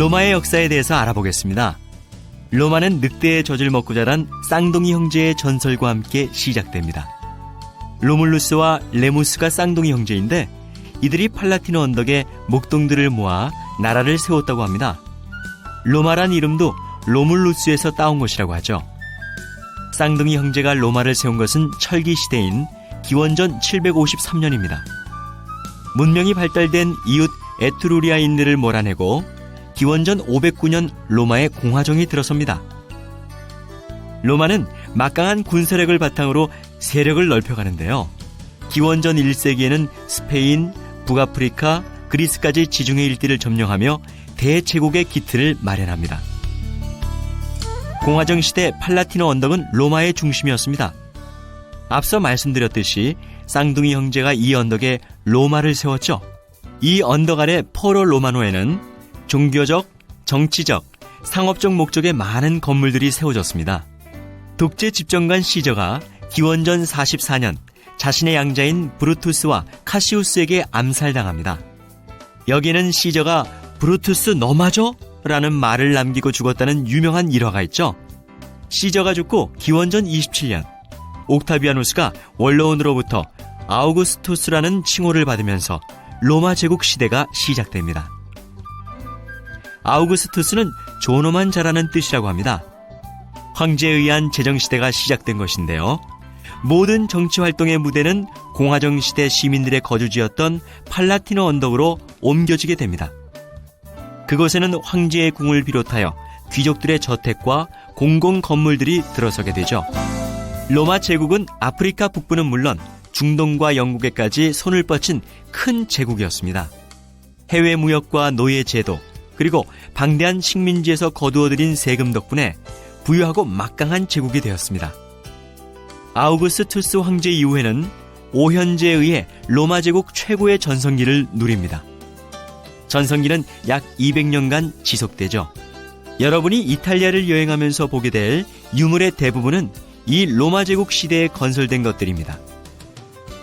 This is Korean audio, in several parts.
로마의 역사에 대해서 알아보겠습니다. 로마는 늑대의 젖을 먹고 자란 쌍둥이 형제의 전설과 함께 시작됩니다. 로물루스와 레무스가 쌍둥이 형제인데 이들이 팔라티노 언덕에 목동들을 모아 나라를 세웠다고 합니다. 로마란 이름도 로물루스에서 따온 것이라고 하죠. 쌍둥이 형제가 로마를 세운 것은 철기 시대인 기원전 753년입니다. 문명이 발달된 이웃 에트루리아인들을 몰아내고 기원전 509년 로마의 공화정이 들어섭니다. 로마는 막강한 군사력을 바탕으로 세력을 넓혀가는데요. 기원전 1세기에는 스페인, 북아프리카, 그리스까지 지중해 일대를 점령하며 대제국의 기틀을 마련합니다. 공화정 시대 팔라티노 언덕은 로마의 중심이었습니다. 앞서 말씀드렸듯이 쌍둥이 형제가 이 언덕에 로마를 세웠죠. 이 언덕 아래 포로 로마노에는 종교적, 정치적, 상업적 목적의 많은 건물들이 세워졌습니다. 독재 집정관 시저가 기원전 44년 자신의 양자인 브루투스와 카시우스에게 암살당합니다. 여기는 시저가 브루투스 너 맞어? 라는 말을 남기고 죽었다는 유명한 일화가 있죠. 시저가 죽고 기원전 27년 옥타비아누스가 원로원으로부터 아우구스투스라는 칭호를 받으면서 로마 제국 시대가 시작됩니다. 아우구스투스는 존엄한 자라는 뜻이라고 합니다. 황제에 의한 제정시대가 시작된 것인데요. 모든 정치활동의 무대는 공화정시대 시민들의 거주지였던 팔라티노 언덕으로 옮겨지게 됩니다. 그곳에는 황제의 궁을 비롯하여 귀족들의 저택과 공공 건물들이 들어서게 되죠. 로마 제국은 아프리카 북부는 물론 중동과 영국에까지 손을 뻗친 큰 제국이었습니다. 해외 무역과 노예 제도, 그리고 방대한 식민지에서 거두어들인 세금 덕분에 부유하고 막강한 제국이 되었습니다. 아우구스투스 황제 이후에는 오현제에 의해 로마 제국 최고의 전성기를 누립니다. 전성기는 약 200년간 지속되죠. 여러분이 이탈리아를 여행하면서 보게 될 유물의 대부분은 이 로마 제국 시대에 건설된 것들입니다.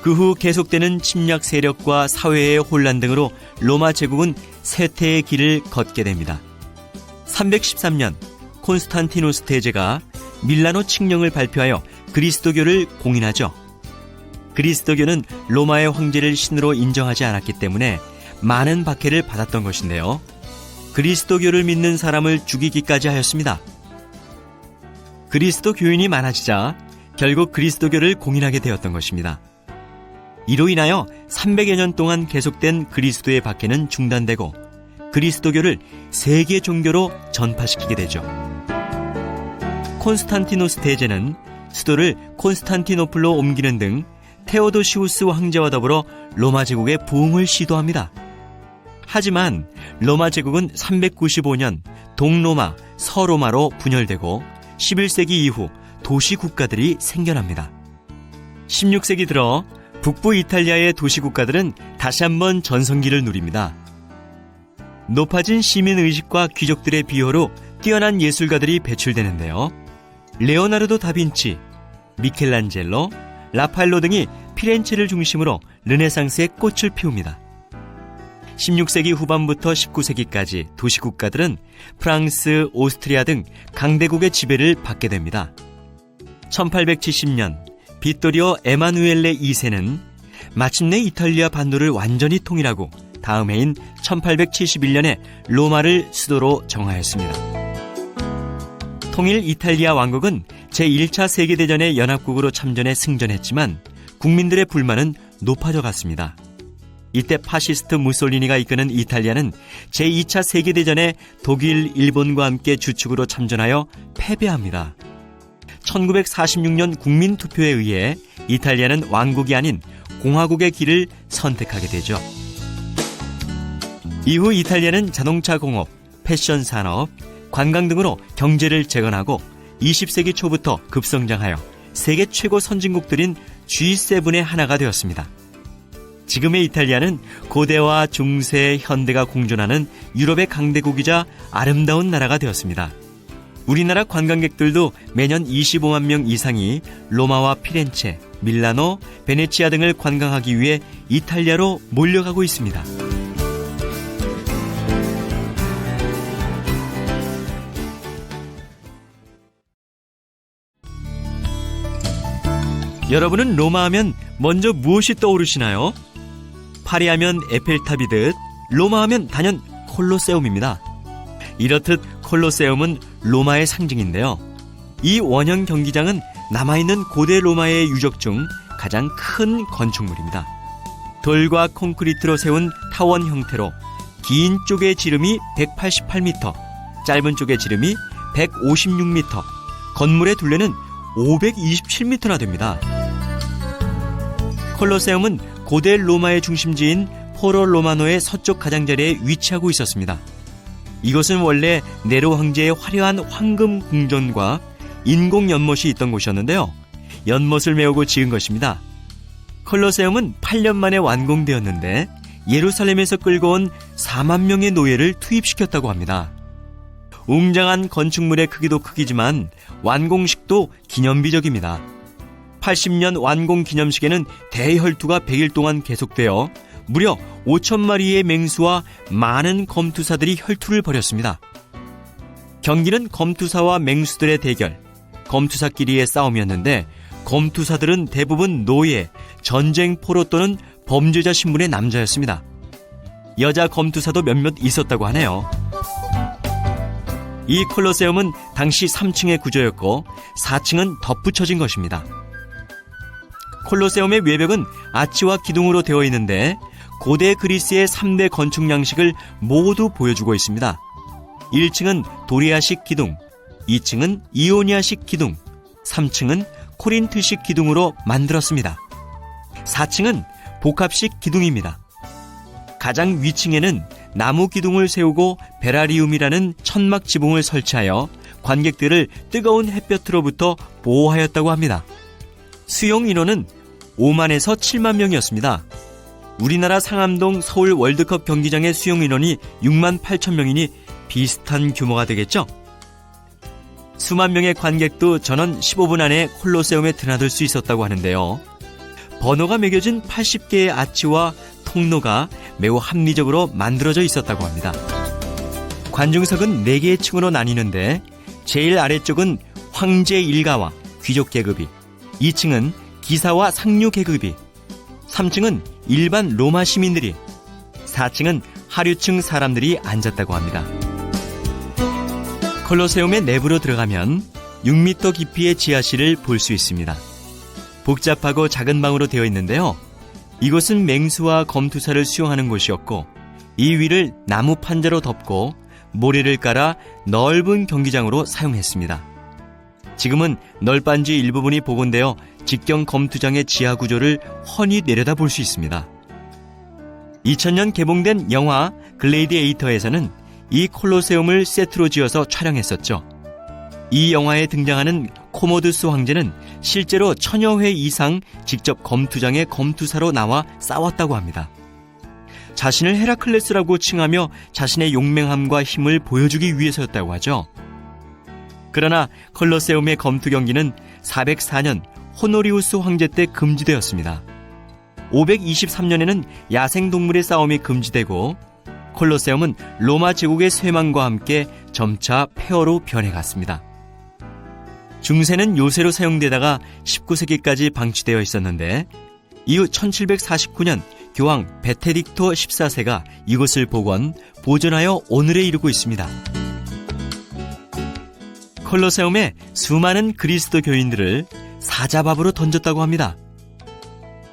그 후 계속되는 침략 세력과 사회의 혼란 등으로 로마 제국은 쇠퇴의 길을 걷게 됩니다. 313년 콘스탄티누스 대제가 밀라노 칙령을 발표하여 그리스도교를 공인하죠. 그리스도교는 로마의 황제를 신으로 인정하지 않았기 때문에 많은 박해를 받았던 것인데요. 그리스도교를 믿는 사람을 죽이기까지 하였습니다. 그리스도 교인이 많아지자 결국 그리스도교를 공인하게 되었던 것입니다. 이로 인하여 300여 년 동안 계속된 그리스도의 박해는 중단되고 그리스도교를 세계 종교로 전파시키게 되죠. 콘스탄티누스 대제는 수도를 콘스탄티노플로 옮기는 등 테오도시우스 황제와 더불어 로마 제국의 부흥을 시도합니다. 하지만 로마 제국은 395년 동로마, 서로마로 분열되고 11세기 이후 도시 국가들이 생겨납니다. 16세기 들어 북부 이탈리아의 도시 국가들은 다시 한번 전성기를 누립니다. 높아진 시민의식과 귀족들의 비호로 뛰어난 예술가들이 배출되는데요. 레오나르도 다빈치, 미켈란젤로, 라파엘로 등이 피렌체를 중심으로 르네상스의 꽃을 피웁니다. 16세기 후반부터 19세기까지 도시국가들은 프랑스, 오스트리아 등 강대국의 지배를 받게 됩니다. 1870년 비토리오 에마누엘레 2세는 마침내 이탈리아 반도를 완전히 통일하고 다음 해인 1871년에 로마를 수도로 정하였습니다. 통일 이탈리아 왕국은 제1차 세계대전의 연합국으로 참전해 승전했지만 국민들의 불만은 높아져 갔습니다. 이때 파시스트 무솔리니가 이끄는 이탈리아는 제2차 세계대전에 독일, 일본과 함께 주축으로 참전하여 패배합니다. 1946년 국민투표에 의해 이탈리아는 왕국이 아닌 공화국의 길을 선택하게 되죠. 이후 이탈리아는 자동차 공업, 패션 산업, 관광 등으로 경제를 재건하고 20세기 초부터 급성장하여 세계 최고 선진국들인 G7의 하나가 되었습니다. 지금의 이탈리아는 고대와 중세, 현대가 공존하는 유럽의 강대국이자 아름다운 나라가 되었습니다. 우리나라 관광객들도 매년 25만 명 이상이 로마와 피렌체, 밀라노, 베네치아 등을 관광하기 위해 이탈리아로 몰려가고 있습니다. 여러분은 로마 하면 먼저 무엇이 떠오르시나요? 파리 하면 에펠탑이듯 로마 하면 단연 콜로세움입니다. 이렇듯 콜로세움은 로마의 상징인데요. 이 원형 경기장은 남아있는 고대 로마의 유적 중 가장 큰 건축물입니다. 돌과 콘크리트로 세운 타원 형태로 긴 쪽의 지름이 188m, 짧은 쪽의 지름이 156m, 건물의 둘레는 527m나 됩니다. 콜로세움은 고대 로마의 중심지인 포로 로마노의 서쪽 가장자리에 위치하고 있었습니다. 이곳은 원래 네로 황제의 화려한 황금 궁전과 인공 연못이 있던 곳이었는데요. 연못을 메우고 지은 것입니다. 콜로세움은 8년 만에 완공되었는데 예루살렘에서 끌고 온 4만 명의 노예를 투입시켰다고 합니다. 웅장한 건축물의 크기도 크기지만 완공식도 기념비적입니다. 80년 완공 기념식에는 대혈투가 100일 동안 계속되어 무려 5,000마리의 맹수와 많은 검투사들이 혈투를 벌였습니다. 경기는 검투사와 맹수들의 대결, 검투사끼리의 싸움이었는데 검투사들은 대부분 노예, 전쟁포로 또는 범죄자 신분의 남자였습니다. 여자 검투사도 몇몇 있었다고 하네요. 이 콜로세움은 당시 3층의 구조였고 4층은 덧붙여진 것입니다. 콜로세움의 외벽은 아치와 기둥으로 되어 있는데 고대 그리스의 3대 건축 양식을 모두 보여주고 있습니다. 1층은 도리아식 기둥, 2층은 이오니아식 기둥, 3층은 코린트식 기둥으로 만들었습니다. 4층은 복합식 기둥입니다. 가장 위층에는 나무 기둥을 세우고 베라리움이라는 천막 지붕을 설치하여 관객들을 뜨거운 햇볕으로부터 보호하였다고 합니다. 수용 인원은 5만에서 7만 명이었습니다. 우리나라 상암동 서울 월드컵 경기장의 수용 인원이 6만 8천 명이니 비슷한 규모가 되겠죠? 수만 명의 관객도 전원 15분 안에 콜로세움에 드나들 수 있었다고 하는데요. 번호가 매겨진 80개의 아치와 통로가 매우 합리적으로 만들어져 있었다고 합니다. 관중석은 4개의 층으로 나뉘는데 제일 아래쪽은 황제 일가와 귀족 계급이, 2층은 기사와 상류 계급이, 3층은 일반 로마 시민들이, 4층은 하류층 사람들이 앉았다고 합니다. 콜로세움의 내부로 들어가면 6m 깊이의 지하실을 볼 수 있습니다. 복잡하고 작은 방으로 되어 있는데요. 이곳은 맹수와 검투사를 수용하는 곳이었고 이 위를 나무 판자로 덮고 모래를 깔아 넓은 경기장으로 사용했습니다. 지금은 널빤지 일부분이 복원되어 직경 검투장의 지하 구조를 훤히 내려다볼 수 있습니다. 2000년 개봉된 영화 글래디에이터에서는 이 콜로세움을 세트로 지어서 촬영했었죠. 이 영화에 등장하는 코모두스 황제는 실제로 1000여 회 이상 직접 검투장의 검투사로 나와 싸웠다고 합니다. 자신을 헤라클레스라고 칭하며 자신의 용맹함과 힘을 보여주기 위해서였다고 하죠. 그러나 콜로세움의 검투 경기는 404년 호노리우스 황제 때 금지되었습니다. 523년에는 야생동물의 싸움이 금지되고 콜로세움은 로마 제국의 쇠망과 함께 점차 폐허로 변해갔습니다. 중세는 요새로 사용되다가 19세기까지 방치되어 있었는데 이후 1749년 교황 베네딕토 14세가 이곳을 복원, 보존하여 오늘에 이르고 있습니다. 콜로세움에 수많은 그리스도 교인들을 사자밥으로 던졌다고 합니다.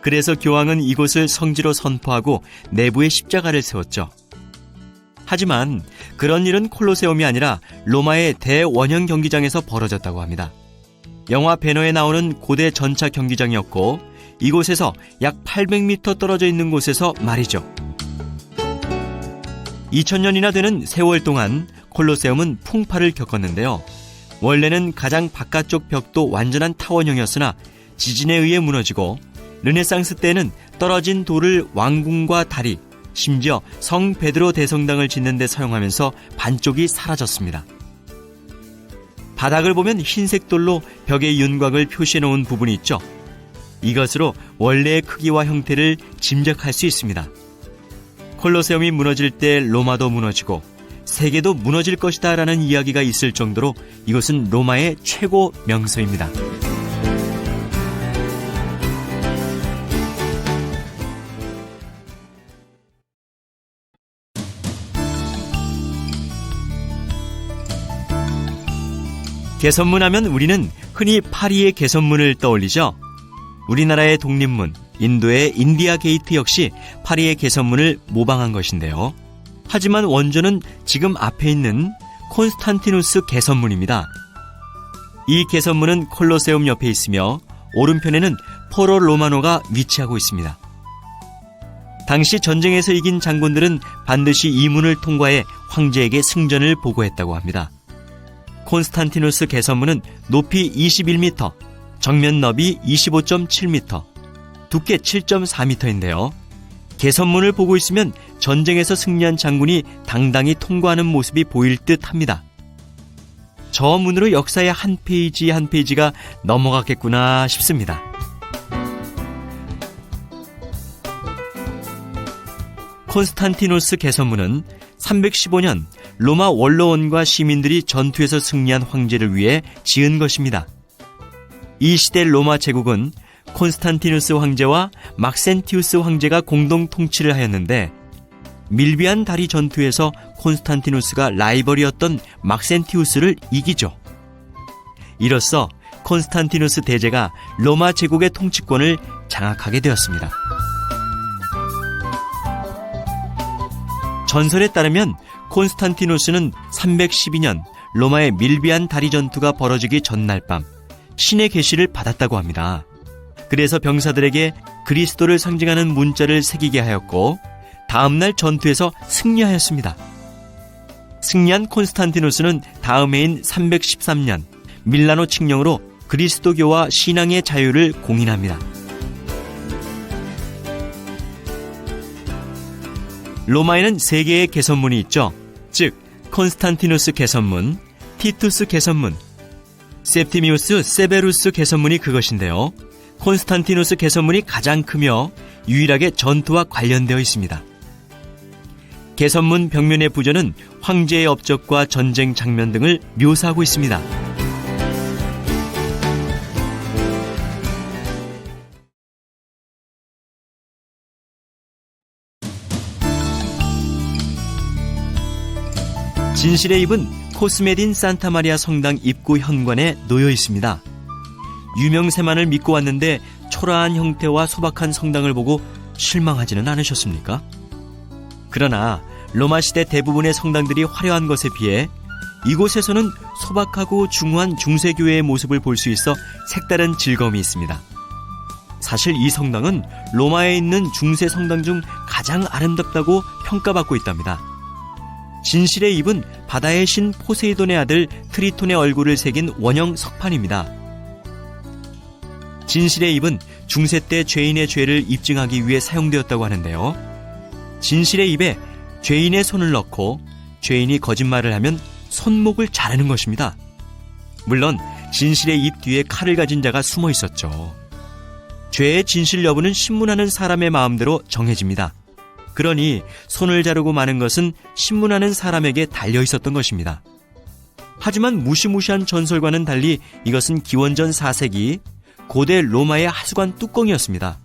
그래서 교황은 이곳을 성지로 선포하고 내부에 십자가를 세웠죠. 하지만 그런 일은 콜로세움이 아니라 로마의 대원형 경기장에서 벌어졌다고 합니다. 영화 배너에 나오는 고대 전차 경기장이었고 이곳에서 약 800m 떨어져 있는 곳에서 말이죠. 2000년이나 되는 세월 동안 콜로세움은 풍파를 겪었는데요. 원래는 가장 바깥쪽 벽도 완전한 타원형이었으나 지진에 의해 무너지고 르네상스 때는 떨어진 돌을 왕궁과 다리, 심지어 성 베드로 대성당을 짓는 데 사용하면서 반쪽이 사라졌습니다. 바닥을 보면 흰색 돌로 벽의 윤곽을 표시해 놓은 부분이 있죠. 이것으로 원래의 크기와 형태를 짐작할 수 있습니다. 콜로세움이 무너질 때 로마도 무너지고 세계도 무너질 것이다 라는 이야기가 있을 정도로 이것은 로마의 최고 명소입니다. 개선문 하면 우리는 흔히 파리의 개선문을 떠올리죠. 우리나라의 독립문, 인도의 인디아 게이트 역시 파리의 개선문을 모방한 것인데요. 하지만 원조는 지금 앞에 있는 콘스탄티누스 개선문입니다. 이 개선문은 콜로세움 옆에 있으며 오른편에는 포로 로마노가 위치하고 있습니다. 당시 전쟁에서 이긴 장군들은 반드시 이 문을 통과해 황제에게 승전을 보고했다고 합니다. 콘스탄티누스 개선문은 높이 21m, 정면 너비 25.7m, 두께 7.4m인데요. 개선문을 보고 있으면 전쟁에서 승리한 장군이 당당히 통과하는 모습이 보일 듯 합니다. 저 문으로 역사의 한 페이지 한 페이지가 넘어갔겠구나 싶습니다. 콘스탄티누스 개선문은 315년 로마 원로원과 시민들이 전투에서 승리한 황제를 위해 지은 것입니다. 이 시대 로마 제국은 콘스탄티누스 황제와 막센티우스 황제가 공동 통치를 하였는데 밀비안 다리 전투에서 콘스탄티누스가 라이벌이었던 막센티우스를 이기죠. 이로써 콘스탄티누스 대제가 로마 제국의 통치권을 장악하게 되었습니다. 전설에 따르면 콘스탄티누스는 312년 로마의 밀비안 다리 전투가 벌어지기 전날 밤 신의 계시를 받았다고 합니다. 그래서 병사들에게 그리스도를 상징하는 문자를 새기게 하였고 다음날 전투에서 승리하였습니다. 승리한 콘스탄티누스는 다음 해인 313년 밀라노 칙령으로 그리스도교와 신앙의 자유를 공인합니다. 로마에는 3개의 개선문이 있죠. 즉 콘스탄티누스 개선문, 티투스 개선문, septimius severus 개선문이 그것인데요. 콘스탄티누스 개선문이 가장 크며 유일하게 전투와 관련되어 있습니다. 개선문 벽면의 부조는 황제의 업적과 전쟁 장면 등을 묘사하고 있습니다. 진실의 잎은 코스메딘 산타마리아 성당 입구 현관에 놓여 있습니다. 유명세만을 믿고 왔는데 초라한 형태와 소박한 성당을 보고 실망하지는 않으셨습니까? 그러나 로마 시대 대부분의 성당들이 화려한 것에 비해 이곳에서는 소박하고 중후한 중세교회의 모습을 볼 수 있어 색다른 즐거움이 있습니다. 사실 이 성당은 로마에 있는 중세 성당 중 가장 아름답다고 평가받고 있답니다. 진실의 잎은 바다의 신 포세이돈의 아들 트리톤의 얼굴을 새긴 원형 석판입니다. 진실의 잎은 중세 때 죄인의 죄를 입증하기 위해 사용되었다고 하는데요. 진실의 잎에 죄인의 손을 넣고 죄인이 거짓말을 하면 손목을 자르는 것입니다. 물론 진실의 잎 뒤에 칼을 가진 자가 숨어 있었죠. 죄의 진실 여부는 신문하는 사람의 마음대로 정해집니다. 그러니 손을 자르고 마는 것은 신문하는 사람에게 달려 있었던 것입니다. 하지만 무시무시한 전설과는 달리 이것은 기원전 4세기 고대 로마의 하수관 뚜껑이었습니다.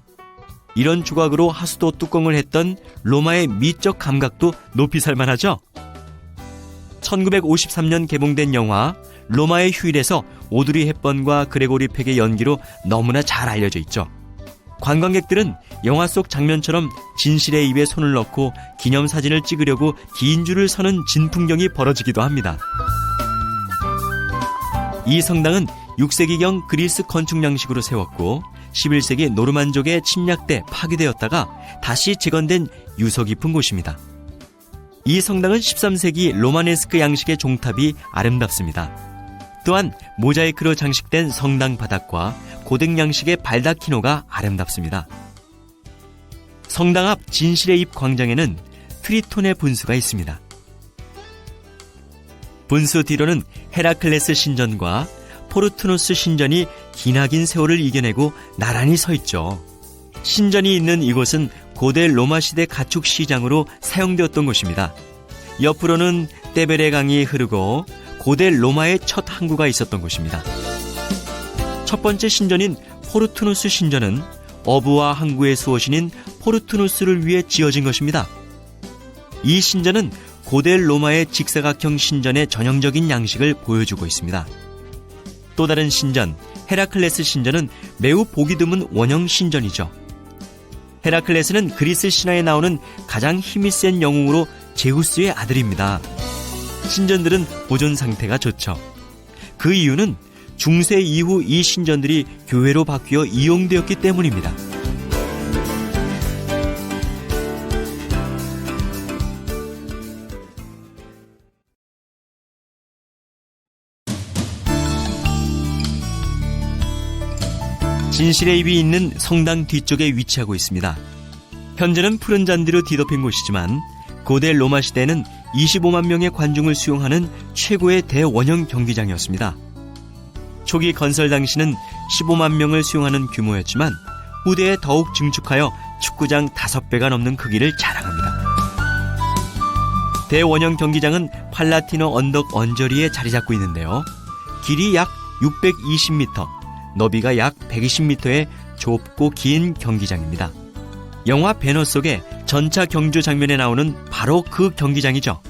이런 조각으로 하수도 뚜껑을 했던 로마의 미적 감각도 높이 살만하죠? 1953년 개봉된 영화 로마의 휴일에서 오드리 헵번과 그레고리 팩의 연기로 너무나 잘 알려져 있죠. 관광객들은 영화 속 장면처럼 진실의 입에 손을 넣고 기념사진을 찍으려고 긴 줄을 서는 진풍경이 벌어지기도 합니다. 이 성당은 6세기경 그리스 건축 양식으로 세웠고 11세기 노르만족의 침략 때 파괴되었다가 다시 재건된 유서 깊은 곳입니다. 이 성당은 13세기 로마네스크 양식의 종탑이 아름답습니다. 또한 모자이크로 장식된 성당 바닥과 고딕 양식의 발다키노가 아름답습니다. 성당 앞 진실의 잎 광장에는 트리톤의 분수가 있습니다. 분수 뒤로는 헤라클레스 신전과 포르투누스 신전이 기나긴 세월을 이겨내고 나란히 서 있죠. 신전이 있는 이곳은 고대 로마 시대 가축 시장으로 사용되었던 곳입니다. 옆으로는 떼베레 강이 흐르고 고대 로마의 첫 항구가 있었던 곳입니다. 첫 번째 신전인 포르투누스 신전은 어부와 항구의 수호신인 포르투누스를 위해 지어진 것입니다. 이 신전은 고대 로마의 직사각형 신전의 전형적인 양식을 보여주고 있습니다. 또 다른 신전, 헤라클레스 신전은 매우 보기 드문 원형 신전이죠. 헤라클레스는 그리스 신화에 나오는 가장 힘이 센 영웅으로 제우스의 아들입니다. 신전들은 보존 상태가 좋죠. 그 이유는 중세 이후 이 신전들이 교회로 바뀌어 이용되었기 때문입니다. 진실의 입이 있는 성당 뒤쪽에 위치하고 있습니다. 현재는 푸른 잔디로 뒤덮인 곳이지만 고대 로마 시대에는 25만 명의 관중을 수용하는 최고의 대원형 경기장이었습니다. 초기 건설 당시는 15만 명을 수용하는 규모였지만 후대에 더욱 증축하여 축구장 5배가 넘는 크기를 자랑합니다. 대원형 경기장은 팔라티노 언덕 언저리에 자리 잡고 있는데요. 길이 약 620m, 너비가 약 120m의 좁고 긴 경기장입니다. 영화 배너 속에 전차 경주 장면에 나오는 바로 그 경기장이죠.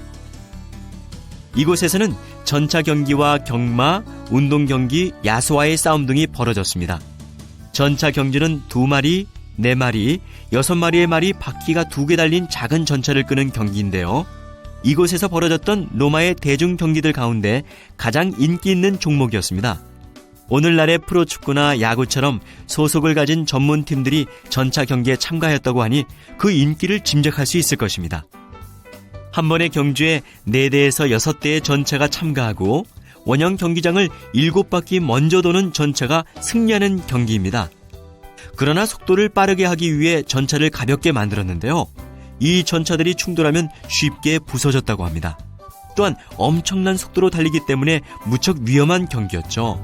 이곳에서는 전차 경기와 경마, 운동 경기, 야수와의 싸움 등이 벌어졌습니다. 전차 경주는 2마리, 4마리, 6마리의 말이 바퀴가 2개 달린 작은 전차를 끄는 경기인데요. 이곳에서 벌어졌던 로마의 대중 경기들 가운데 가장 인기 있는 종목이었습니다. 오늘날의 프로축구나 야구처럼 소속을 가진 전문팀들이 전차 경기에 참가했다고 하니 그 인기를 짐작할 수 있을 것입니다. 한 번의 경주에 4대에서 6대의 전차가 참가하고 원형 경기장을 7바퀴 먼저 도는 전차가 승리하는 경기입니다. 그러나 속도를 빠르게 하기 위해 전차를 가볍게 만들었는데요. 이 전차들이 충돌하면 쉽게 부서졌다고 합니다. 또한 엄청난 속도로 달리기 때문에 무척 위험한 경기였죠.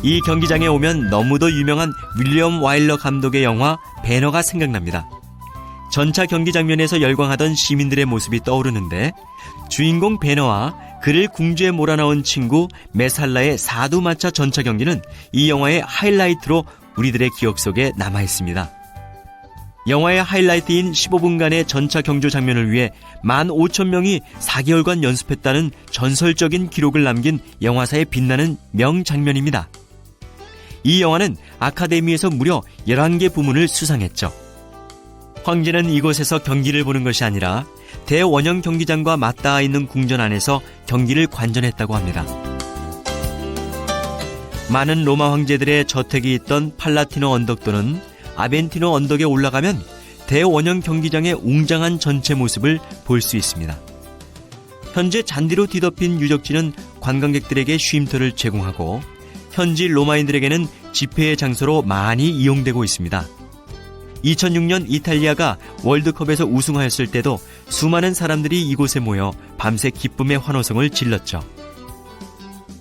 이 경기장에 오면 너무도 유명한 윌리엄 와일러 감독의 영화 배너가 생각납니다. 전차 경기 장면에서 열광하던 시민들의 모습이 떠오르는데 주인공 배너와 그를 궁지에 몰아넣은 친구 메살라의 사두마차 전차 경기는 이 영화의 하이라이트로 우리들의 기억 속에 남아있습니다. 영화의 하이라이트인 15분간의 전차 경주 장면을 위해 15,000명이 4개월간 연습했다는 전설적인 기록을 남긴 영화사에 빛나는 명장면입니다. 이 영화는 아카데미에서 무려 11개 부문을 수상했죠. 황제는 이곳에서 경기를 보는 것이 아니라 대원형 경기장과 맞닿아 있는 궁전 안에서 경기를 관전했다고 합니다. 많은 로마 황제들의 저택이 있던 팔라티노 언덕 또는 아벤티노 언덕에 올라가면 대원형 경기장의 웅장한 전체 모습을 볼 수 있습니다. 현재 잔디로 뒤덮인 유적지는 관광객들에게 쉼터를 제공하고 현지 로마인들에게는 집회의 장소로 많이 이용되고 있습니다. 2006년 이탈리아가 월드컵에서 우승하였을 때도 수많은 사람들이 이곳에 모여 밤새 기쁨의 환호성을 질렀죠.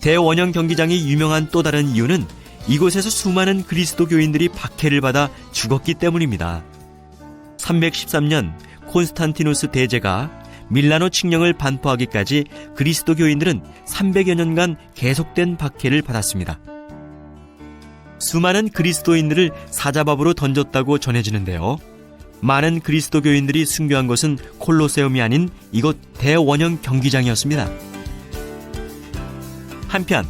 대원형 경기장이 유명한 또 다른 이유는 이곳에서 수많은 그리스도교인들이 박해를 받아 죽었기 때문입니다. 313년 콘스탄티누스 대제가 밀라노 칙령을 반포하기까지 그리스도교인들은 300여 년간 계속된 박해를 받았습니다. 수많은 그리스도인들을 사자밥으로 던졌다고 전해지는데요. 많은 그리스도교인들이 순교한 것은 콜로세움이 아닌 이곳 대원형 경기장이었습니다. 한편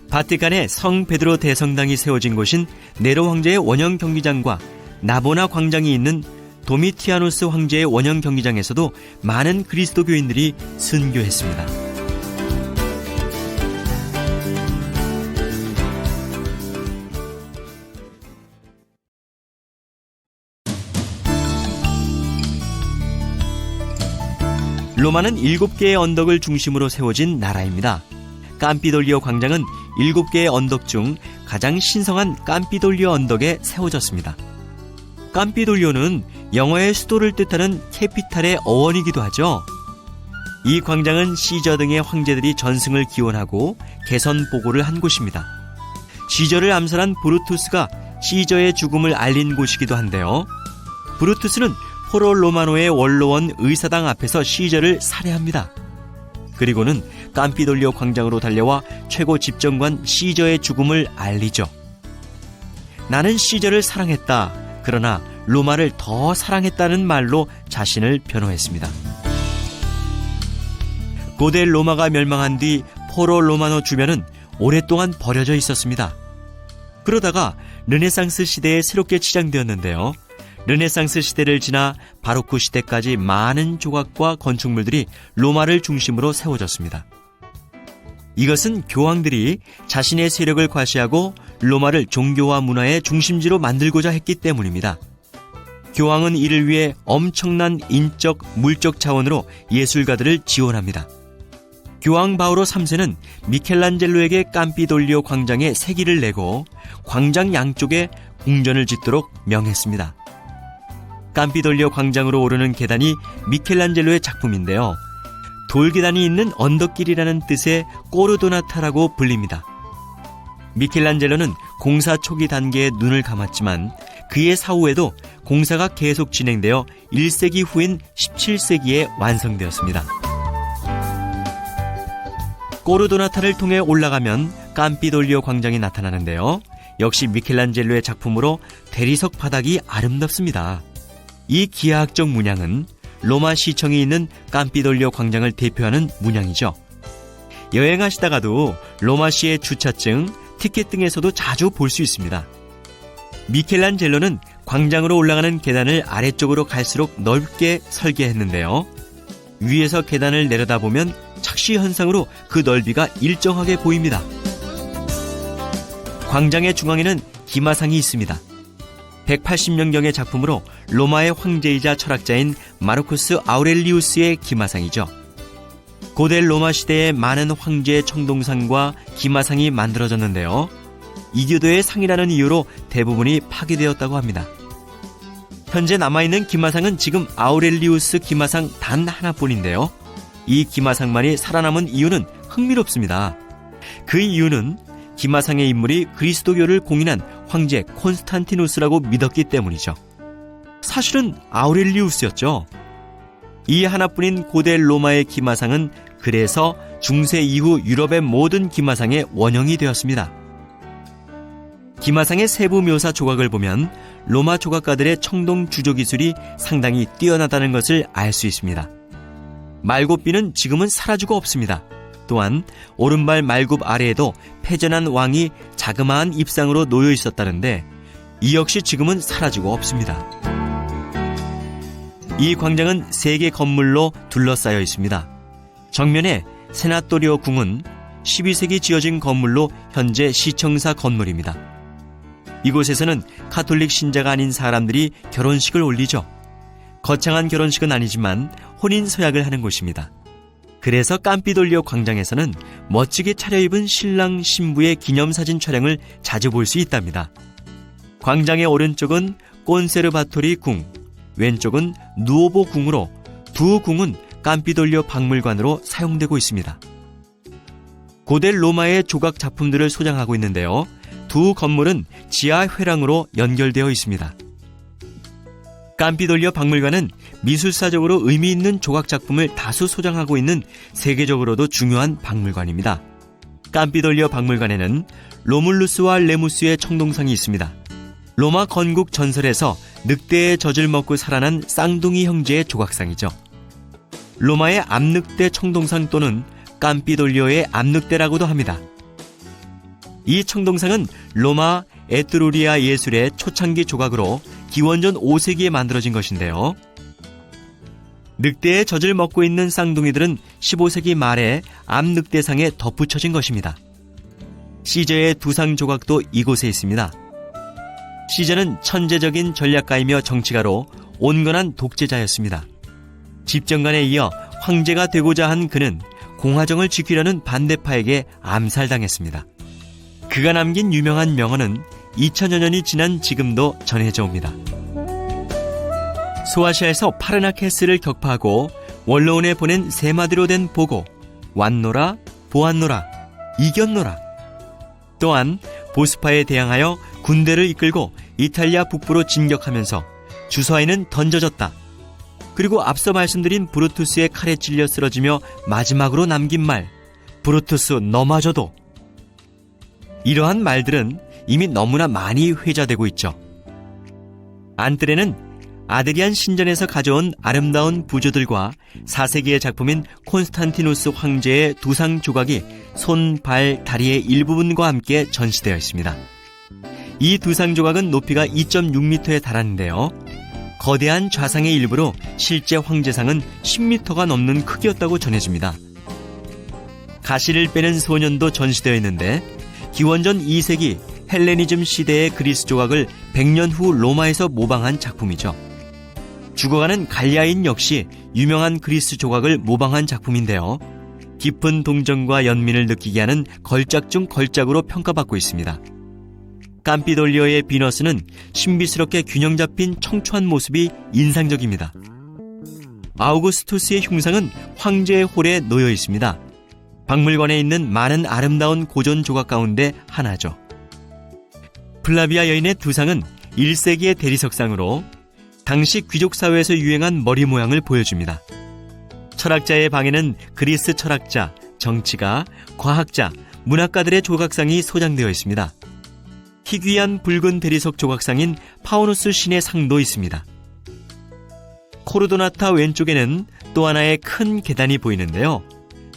바티칸의 성 베드로 대성당이 세워진 곳인 네로 황제의 원형 경기장과 나보나 광장이 있는 도미티아누스 황제의 원형 경기장에서도 많은 그리스도교인들이 순교했습니다. 로마는 7개의 언덕을 중심으로 세워진 나라입니다. 깜피돌리오 광장은 7개의 언덕 중 가장 신성한 깜피돌리오 언덕에 세워졌습니다. 깜피돌리오는 영어의 수도를 뜻하는 캐피탈의 어원이기도 하죠. 이 광장은 시저 등의 황제들이 전승을 기원하고 개선 보고를 한 곳입니다. 시저를 암살한 브루투스가 시저의 죽음을 알린 곳이기도 한데요. 브루투스는 포로 로마노의 원로원 의사당 앞에서 시저를 살해합니다. 그리고는 깜피돌리오 광장으로 달려와 최고 집정관 시저의 죽음을 알리죠. 나는 시저를 사랑했다. 그러나 로마를 더 사랑했다는 말로 자신을 변호했습니다. 고대 로마가 멸망한 뒤 포로 로마노 주변은 오랫동안 버려져 있었습니다. 그러다가 르네상스 시대에 새롭게 치장되었는데요. 르네상스 시대를 지나 바로크 시대까지 많은 조각과 건축물들이 로마를 중심으로 세워졌습니다. 이것은 교황들이 자신의 세력을 과시하고 로마를 종교와 문화의 중심지로 만들고자 했기 때문입니다. 교황은 이를 위해 엄청난 인적, 물적 차원으로 예술가들을 지원합니다. 교황 바오로 3세는 미켈란젤로에게 깜피돌리오 광장에 세기를 내고 광장 양쪽에 궁전을 짓도록 명했습니다. 깜피돌리오 광장으로 오르는 계단이 미켈란젤로의 작품인데요. 돌계단이 있는 언덕길이라는 뜻의 꼬르도나타라고 불립니다. 미켈란젤로는 공사 초기 단계에 눈을 감았지만 그의 사후에도 공사가 계속 진행되어 1세기 후인 17세기에 완성되었습니다. 꼬르도나타를 통해 올라가면 깜피돌리오 광장이 나타나는데요. 역시 미켈란젤로의 작품으로 대리석 바닥이 아름답습니다. 이 기하학적 문양은 로마 시청이 있는 깜피돌리오 광장을 대표하는 문양이죠. 여행하시다가도 로마시의 주차증, 티켓 등에서도 자주 볼 수 있습니다. 미켈란젤로는 광장으로 올라가는 계단을 아래쪽으로 갈수록 넓게 설계했는데요. 위에서 계단을 내려다보면 착시 현상으로 그 넓이가 일정하게 보입니다. 광장의 중앙에는 기마상이 있습니다. 180년경의 작품으로 로마의 황제이자 철학자인 마르쿠스 아우렐리우스의 기마상이죠. 고대 로마 시대에 많은 황제의 청동상과 기마상이 만들어졌는데요. 이교도의 상이라는 이유로 대부분이 파괴되었다고 합니다. 현재 남아있는 기마상은 지금 아우렐리우스 기마상 단 하나뿐인데요. 이 기마상만이 살아남은 이유는 흥미롭습니다. 그 이유는 기마상의 인물이 그리스도교를 공인한 황제 콘스탄티누스라고 믿었기 때문이죠. 사실은 아우렐리우스였죠. 이 하나뿐인 고대 로마의 기마상은 그래서 중세 이후 유럽의 모든 기마상의 원형이 되었습니다. 기마상의 세부 묘사 조각을 보면 로마 조각가들의 청동 주조 기술이 상당히 뛰어나다는 것을 알 수 있습니다. 말굽비는 지금은 사라지고 없습니다. 또한 오른발 말굽 아래에도 패전한 왕이 자그마한 입상으로 놓여 있었다는데 이 역시 지금은 사라지고 없습니다. 이 광장은 3개 건물로 둘러싸여 있습니다. 정면에 세나토리오 궁은 12세기 지어진 건물로 현재 시청사 건물입니다. 이곳에서는 카톨릭 신자가 아닌 사람들이 결혼식을 올리죠. 거창한 결혼식은 아니지만 혼인 서약을 하는 곳입니다. 그래서 깜피돌리오 광장에서는 멋지게 차려입은 신랑 신부의 기념사진 촬영을 자주 볼 수 있답니다. 광장의 오른쪽은 꼰세르바토리 궁, 왼쪽은 누오보 궁으로 두 궁은 깜피돌리오 박물관으로 사용되고 있습니다. 고대 로마의 조각 작품들을 소장하고 있는데요. 두 건물은 지하 회랑으로 연결되어 있습니다. 깜피돌리오 박물관은 미술사적으로 의미 있는 조각 작품을 다수 소장하고 있는 세계적으로도 중요한 박물관입니다. 깜피돌리오 박물관에는 로물루스와 레무스의 청동상이 있습니다. 로마 건국 전설에서 늑대의 젖을 먹고 살아난 쌍둥이 형제의 조각상이죠. 로마의 암늑대 청동상 또는 깜피돌리오의 암늑대라고도 합니다. 이 청동상은 로마 에트루리아 예술의 초창기 조각으로 기원전 5세기에 만들어진 것인데요. 늑대의 젖을 먹고 있는 쌍둥이들은 15세기 말에 암늑대상에 덧붙여진 것입니다. 시저의 두상 조각도 이곳에 있습니다. 시저는 천재적인 전략가이며 정치가로 온건한 독재자였습니다. 집정관에 이어 황제가 되고자 한 그는 공화정을 지키려는 반대파에게 암살당했습니다. 그가 남긴 유명한 명언은 2000여 년이 지난 지금도 전해져 옵니다. 소아시아에서 파르나케스를 격파하고 원로원에 보낸 3마디로 된 보고 왔노라 보았노라 이겼노라. 또한 보스파에 대항하여 군대를 이끌고 이탈리아 북부로 진격하면서 주서에는 던져졌다. 그리고 앞서 말씀드린 브루투스의 칼에 찔려 쓰러지며 마지막으로 남긴 말 브루투스 너마저도. 이러한 말들은 이미 너무나 많이 회자되고 있죠. 안뜰에는 아드리안 신전에서 가져온 아름다운 부조들과 4세기의 작품인 콘스탄티누스 황제의 두상 조각이 손, 발, 다리의 일부분과 함께 전시되어 있습니다. 이 두상 조각은 높이가 2.6m에 달하는데요. 거대한 좌상의 일부로 실제 황제상은 10m가 넘는 크기였다고 전해집니다. 가시를 빼는 소년도 전시되어 있는데 기원전 2세기 헬레니즘 시대의 그리스 조각을 100년 후 로마에서 모방한 작품이죠. 죽어가는 갈리아인 역시 유명한 그리스 조각을 모방한 작품인데요. 깊은 동정과 연민을 느끼게 하는 걸작 중 걸작으로 평가받고 있습니다. 깜피돌리오의 비너스는 신비스럽게 균형 잡힌 청초한 모습이 인상적입니다. 아우구스투스의 흉상은 황제의 홀에 놓여 있습니다. 박물관에 있는 많은 아름다운 고전 조각 가운데 하나죠. 플라비아 여인의 두상은 1세기의 대리석상으로 당시 귀족 사회에서 유행한 머리 모양을 보여줍니다. 철학자의 방에는 그리스 철학자, 정치가, 과학자, 문학가들의 조각상이 소장되어 있습니다. 희귀한 붉은 대리석 조각상인 파우누스 신의 상도 있습니다. 코르도나타 왼쪽에는 또 하나의 큰 계단이 보이는데요.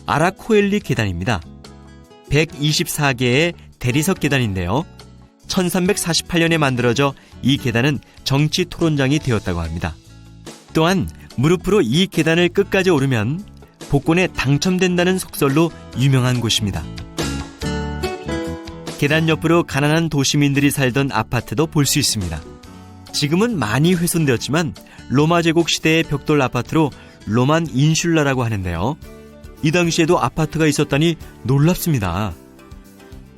아라코엘리 계단입니다. 124개의 대리석 계단인데요. 1348년에 만들어져 이 계단은 정치 토론장이 되었다고 합니다. 또한 무릎으로 이 계단을 끝까지 오르면 복권에 당첨된다는 속설로 유명한 곳입니다. 계단 옆으로 가난한 도시민들이 살던 아파트도 볼 수 있습니다. 지금은 많이 훼손되었지만 로마 제국 시대의 벽돌 아파트로 로만 인슐라라고 하는데요. 이 당시에도 아파트가 있었다니 놀랍습니다.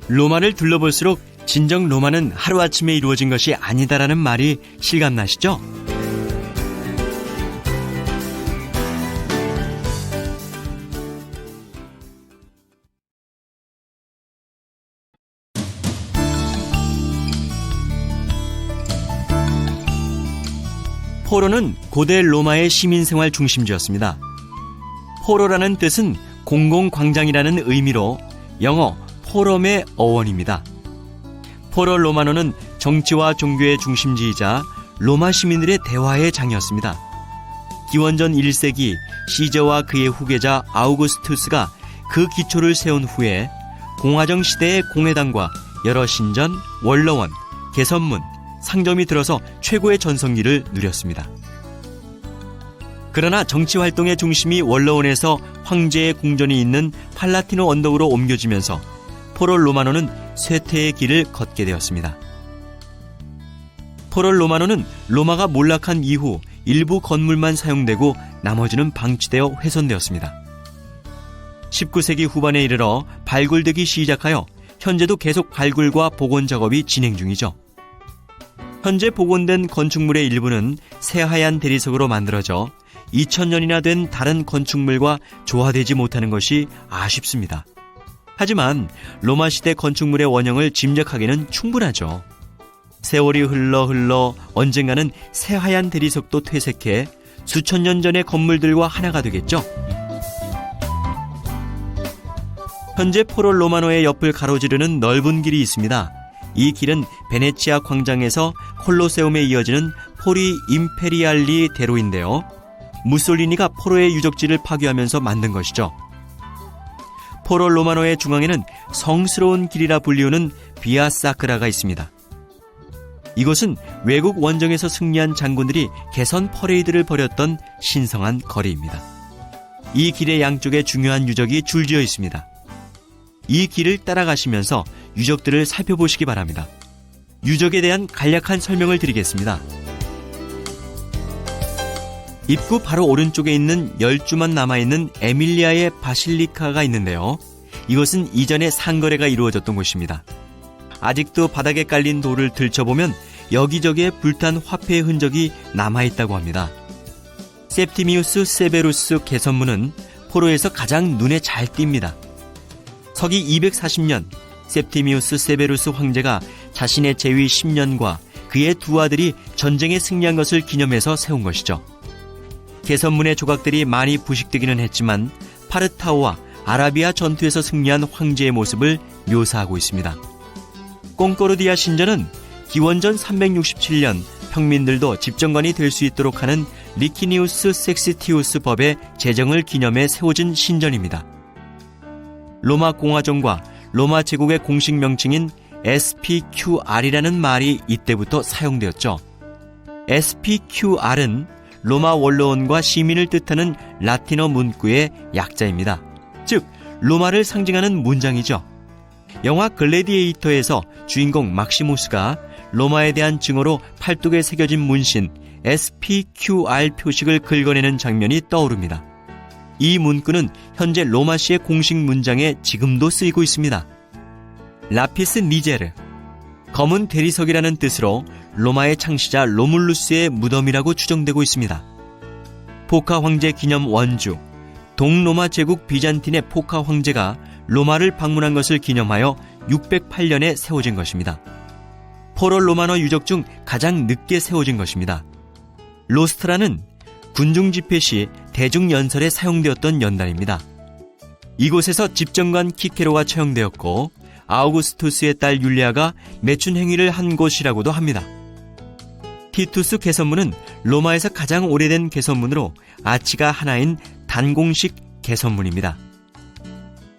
로마를 둘러볼수록 진정 로마는 하루아침에 이루어진 것이 아니다라는 말이 실감나시죠? 포로는 고대 로마의 시민생활 중심지였습니다. 포로라는 뜻은 공공광장이라는 의미로 영어 포럼의 어원입니다. 포로 로마노는 정치와 종교의 중심지이자 로마 시민들의 대화의 장이었습니다. 기원전 1세기 시저와 그의 후계자 아우구스투스가 그 기초를 세운 후에 공화정 시대의 공회당과 여러 신전, 원로원, 개선문, 상점이 들어서 최고의 전성기를 누렸습니다. 그러나 정치활동의 중심이 원로원에서 황제의 궁전이 있는 팔라티노 언덕으로 옮겨지면서 포로 로마노는 쇠퇴의 길을 걷게 되었습니다. 포로 로마노는 로마가 몰락한 이후 일부 건물만 사용되고 나머지는 방치되어 훼손되었습니다. 19세기 후반에 이르러 발굴되기 시작하여 현재도 계속 발굴과 복원 작업이 진행 중이죠. 현재 복원된 건축물의 일부는 새하얀 대리석으로 만들어져 2000년이나 된 다른 건축물과 조화되지 못하는 것이 아쉽습니다. 하지만 로마 시대 건축물의 원형을 짐작하기는 충분하죠. 세월이 흘러 언젠가는 새하얀 대리석도 퇴색해 수천 년 전의 건물들과 하나가 되겠죠. 현재 포로 로마노의 옆을 가로지르는 넓은 길이 있습니다. 이 길은 베네치아 광장에서 콜로세움에 이어지는 포리 임페리알리 대로인데요. 무솔리니가 포로의 유적지를 파괴하면서 만든 것이죠. 포로 로마노의 중앙에는 성스러운 길이라 불리우는 비아 사크라가 있습니다. 이곳은 외국 원정에서 승리한 장군들이 개선 퍼레이드를 벌였던 신성한 거리입니다. 이 길의 양쪽에 중요한 유적이 줄지어 있습니다. 이 길을 따라가시면서 유적들을 살펴보시기 바랍니다. 유적에 대한 간략한 설명을 드리겠습니다. 입구 바로 오른쪽에 있는 10주만 남아있는 에밀리아의 바실리카가 있는데요. 이것은 이전에 상거래가 이루어졌던 곳입니다. 아직도 바닥에 깔린 돌을 들춰보면 여기저기에 불탄 화폐의 흔적이 남아있다고 합니다. 셉티미우스 세베루스 개선문은 포로에서 가장 눈에 잘 띕니다. 서기 240년 셉티미우스 세베루스 황제가 자신의 재위 10년과 그의 두 아들이 전쟁에 승리한 것을 기념해서 세운 것이죠. 개선문의 조각들이 많이 부식되기는 했지만 파르타오와 아라비아 전투에서 승리한 황제의 모습을 묘사하고 있습니다. 꽁꼬르디아 신전은 기원전 367년 평민들도 집정관이 될 수 있도록 하는 리키니우스 섹시티우스 법의 제정을 기념해 세워진 신전입니다. 로마 공화정과 로마 제국의 공식 명칭인 SPQR이라는 말이 이때부터 사용되었죠. SPQR은 로마 원로원과 시민을 뜻하는 라틴어 문구의 약자입니다. 즉, 로마를 상징하는 문장이죠. 영화 글래디에이터에서 주인공 막시무스가 로마에 대한 증오로 팔뚝에 새겨진 문신 SPQR 표식을 긁어내는 장면이 떠오릅니다. 이 문구는 현재 로마시의 공식 문장에 지금도 쓰이고 있습니다. 라피스 니제르, 검은 대리석이라는 뜻으로 로마의 창시자 로물루스의 무덤이라고 추정되고 있습니다. 포카 황제 기념 원주, 동로마 제국 비잔틴의 포카 황제가 로마를 방문한 것을 기념하여 608년에 세워진 것입니다. 포로 로마노 유적 중 가장 늦게 세워진 것입니다. 로스트라는 군중 집회 시 대중연설에 사용되었던 연단입니다. 이곳에서 집정관 키케로가 처형되었고 아우구스투스의 딸 율리아가 매춘 행위를 한 곳이라고도 합니다. 티투스 개선문은 로마에서 가장 오래된 개선문으로 아치가 하나인 단공식 개선문입니다.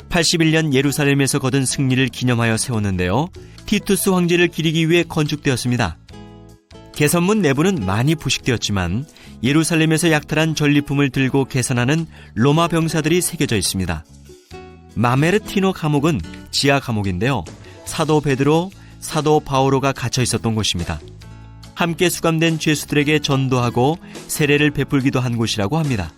81년 예루살렘에서 거둔 승리를 기념하여 세웠는데요. 티투스 황제를 기리기 위해 건축되었습니다. 개선문 내부는 많이 부식되었지만 예루살렘에서 약탈한 전리품을 들고 개선하는 로마 병사들이 새겨져 있습니다. 마메르티노 감옥은 지하 감옥인데요. 사도 베드로, 사도 바오로가 갇혀 있었던 곳입니다. 함께 수감된 죄수들에게 전도하고 세례를 베풀기도 한 곳이라고 합니다.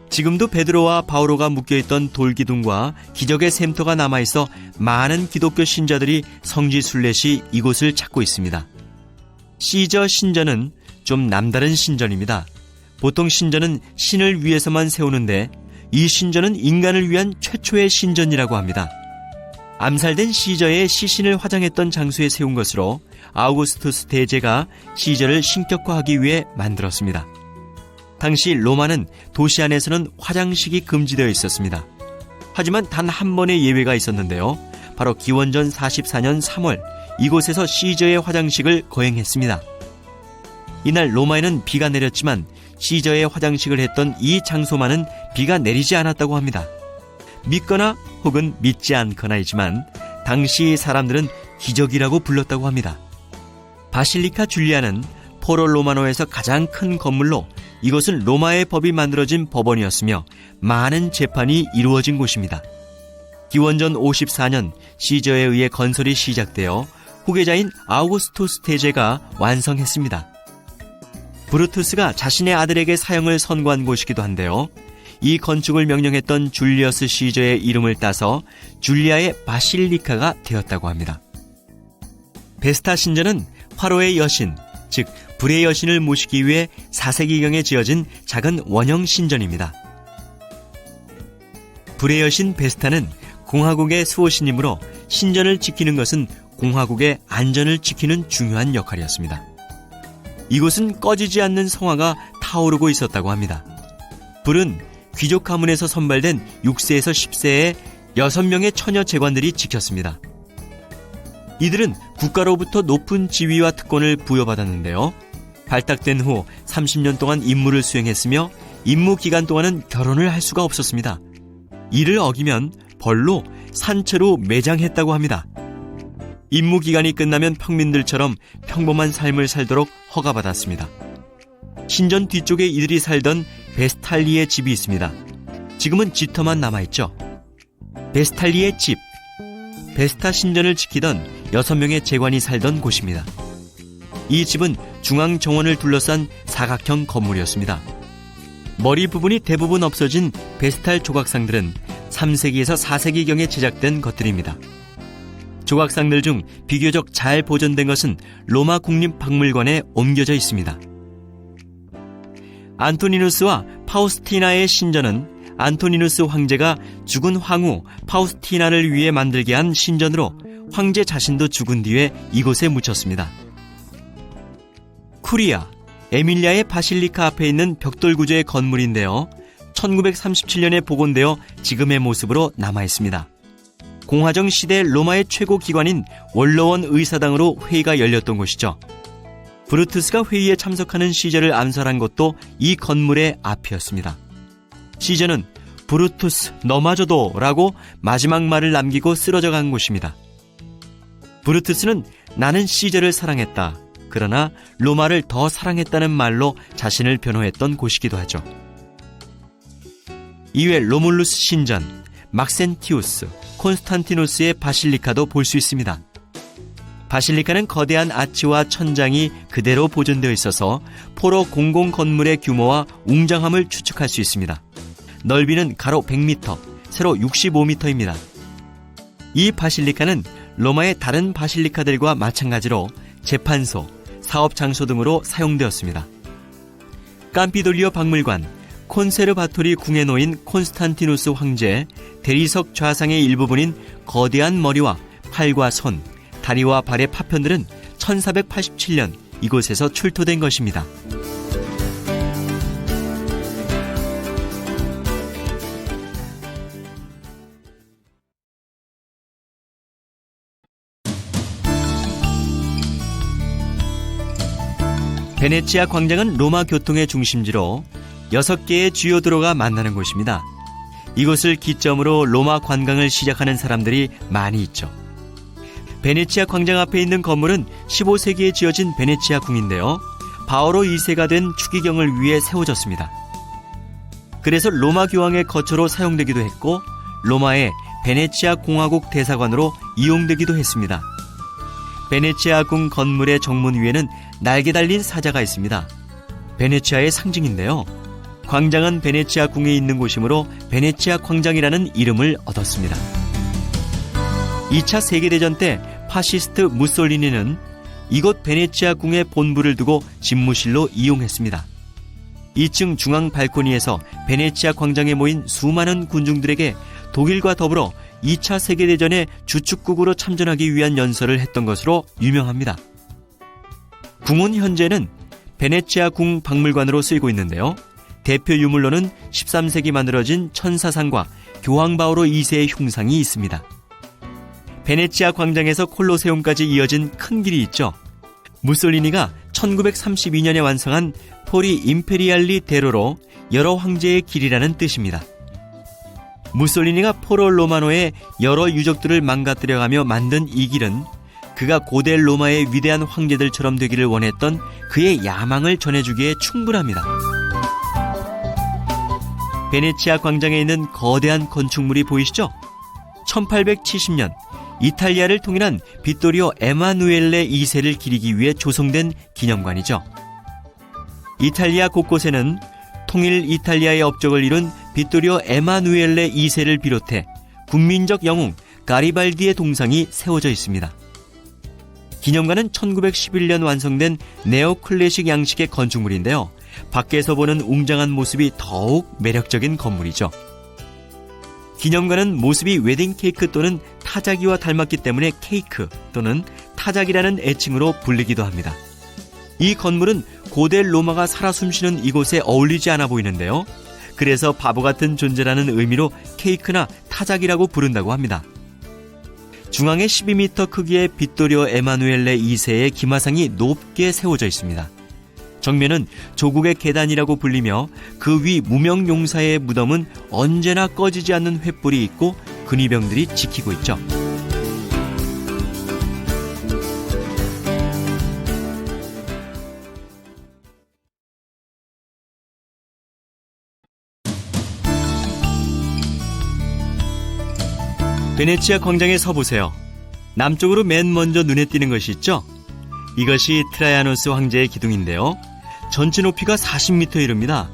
지금도 베드로와 바오로가 묶여있던 돌기둥과 기적의 샘터가 남아있어 많은 기독교 신자들이 성지 순례 시 이곳을 찾고 있습니다. 시저 신전은 좀 남다른 신전입니다. 보통 신전은 신을 위해서만 세우는데 이 신전은 인간을 위한 최초의 신전이라고 합니다. 암살된 시저의 시신을 화장했던 장소에 세운 것으로 아우구스투스 대제가 시저를 신격화하기 위해 만들었습니다. 당시 로마는 도시 안에서는 화장식이 금지되어 있었습니다. 하지만 단 한 번의 예외가 있었는데요. 바로 기원전 44년 3월 이곳에서 시저의 화장식을 거행했습니다. 이날 로마에는 비가 내렸지만 시저의 화장식을 했던 이 장소만은 비가 내리지 않았다고 합니다. 믿거나 혹은 믿지 않거나이지만 당시 사람들은 기적이라고 불렀다고 합니다. 바실리카 줄리아는 포로 로마노에서 가장 큰 건물로 이것은 로마의 법이 만들어진 법원이었으며 많은 재판이 이루어진 곳입니다. 기원전 54년 시저에 의해 건설이 시작되어 후계자인 아우구스투스 대제가 완성했습니다. 브루투스가 자신의 아들에게 사형을 선고한 곳이기도 한데요. 이 건축을 명령했던 줄리어스 시저의 이름을 따서 줄리아의 바실리카가 되었다고 합니다. 베스타 신전은 화로의 여신, 즉 불의 여신을 모시기 위해 4세기경에 지어진 작은 원형 신전입니다. 불의 여신 베스타는 공화국의 수호신이므로 신전을 지키는 것은 공화국의 안전을 지키는 중요한 역할이었습니다. 이곳은 꺼지지 않는 성화가 타오르고 있었다고 합니다. 불은 귀족 가문에서 선발된 6세에서 10세의 6명의 처녀 재관들이 지켰습니다. 이들은 국가로부터 높은 지위와 특권을 부여받았는데요. 발탁된 후 30년 동안 임무를 수행했으며 임무 기간 동안은 결혼을 할 수가 없었습니다. 이를 어기면 벌로 산채로 매장했다고 합니다. 임무 기간이 끝나면 평민들처럼 평범한 삶을 살도록 허가받았습니다. 신전 뒤쪽에 이들이 살던 베스탈리의 집이 있습니다. 지금은 집터만 남아있죠. 베스탈리의 집, 베스타 신전을 지키던 6명의 재관이 살던 곳입니다. 이 집은 중앙 정원을 둘러싼 사각형 건물이었습니다. 머리 부분이 대부분 없어진 베스탈 조각상들은 3세기에서 4세기경에 제작된 것들입니다. 조각상들 중 비교적 잘 보존된 것은 로마 국립박물관에 옮겨져 있습니다. 안토니누스와 파우스티나의 신전은 안토니누스 황제가 죽은 황후 파우스티나를 위해 만들게 한 신전으로 황제 자신도 죽은 뒤에 이곳에 묻혔습니다. 쿠리아, 에밀리아의 바실리카 앞에 있는 벽돌 구조의 건물인데요. 1937년에 복원되어 지금의 모습으로 남아있습니다. 공화정 시대 로마의 최고 기관인 원로원 의사당으로 회의가 열렸던 곳이죠. 브루투스가 회의에 참석하는 시저를 암살한 것도 이 건물의 앞이었습니다. 시저는 브루투스 너마저도 라고 마지막 말을 남기고 쓰러져 간 곳입니다. 브루투스는 나는 시저를 사랑했다. 그러나 로마를 더 사랑했다는 말로 자신을 변호했던 곳이기도 하죠. 이외 로물루스 신전, 막센티우스, 콘스탄티누스의 바실리카도 볼 수 있습니다. 바실리카는 거대한 아치와 천장이 그대로 보존되어 있어서 포로 공공 건물의 규모와 웅장함을 추측할 수 있습니다. 넓이는 가로 100m, 세로 65m입니다. 이 바실리카는 로마의 다른 바실리카들과 마찬가지로 재판소, 사업 장소 등으로 사용되었습니다. 깜피돌리오 박물관, 콘세르바토리 궁에 놓인 콘스탄티누스 황제의 대리석 좌상의 일부분인 거대한 머리와 팔과 손, 다리와 발의 파편들은 1487년 이곳에서 출토된 것입니다. 베네치아 광장은 로마 교통의 중심지로 6개의 주요 도로가 만나는 곳입니다. 이곳을 기점으로 로마 관광을 시작하는 사람들이 많이 있죠. 베네치아 광장 앞에 있는 건물은 15세기에 지어진 베네치아 궁인데요. 바오로 2세가 된 추기경을 위해 세워졌습니다. 그래서 로마 교황의 거처로 사용되기도 했고 로마의 베네치아 공화국 대사관으로 이용되기도 했습니다. 베네치아 궁 건물의 정문 위에는 날개 달린 사자가 있습니다. 베네치아의 상징인데요. 광장은 베네치아 궁에 있는 곳이므로 베네치아 광장이라는 이름을 얻었습니다. 2차 세계대전 때 파시스트 무솔리니는 이곳 베네치아 궁에 본부를 두고 집무실로 이용했습니다. 2층 중앙 발코니에서 베네치아 광장에 모인 수많은 군중들에게 독일과 더불어 2차 세계대전에 주축국으로 참전하기 위한 연설을 했던 것으로 유명합니다. 궁은 현재는 베네치아 궁 박물관으로 쓰이고 있는데요. 대표 유물로는 13세기 만들어진 천사상과 교황 바오로 2세의 흉상이 있습니다. 베네치아 광장에서 콜로세움까지 이어진 큰 길이 있죠. 무솔리니가 1932년에 완성한 포리 임페리알리 데로로 여러 황제의 길이라는 뜻입니다. 무솔리니가 포로 로마노의 여러 유적들을 망가뜨려가며 만든 이 길은 그가 고대 로마의 위대한 황제들처럼 되기를 원했던 그의 야망을 전해주기에 충분합니다. 베네치아 광장에 있는 거대한 건축물이 보이시죠? 1870년 이탈리아를 통일한 빗토리오 에마누엘레 2세를 기리기 위해 조성된 기념관이죠. 이탈리아 곳곳에는 통일 이탈리아의 업적을 이룬 빗토리오 에마누엘레 2세를 비롯해 국민적 영웅 가리발디의 동상이 세워져 있습니다. 기념관은 1911년 완성된 네오클래식 양식의 건축물인데요. 밖에서 보는 웅장한 모습이 더욱 매력적인 건물이죠. 기념관은 모습이 웨딩 케이크 또는 타자기와 닮았기 때문에 케이크 또는 타자기라는 애칭으로 불리기도 합니다. 이 건물은 고대 로마가 살아 숨쉬는 이곳에 어울리지 않아 보이는데요. 그래서 바보 같은 존재라는 의미로 케이크나 타자기라고 부른다고 합니다. 중앙에 12m 크기의 빗토리오 에마누엘레 2세의 기마상이 높게 세워져 있습니다. 정면은 조국의 계단이라고 불리며 그 위 무명용사의 무덤은 언제나 꺼지지 않는 횃불이 있고 근위병들이 지키고 있죠. 베네치아 광장에 서보세요. 남쪽으로 맨 먼저 눈에 띄는 것이 있죠? 이것이 트라야누스 황제의 기둥인데요. 전체 높이가 40m 이릅니다.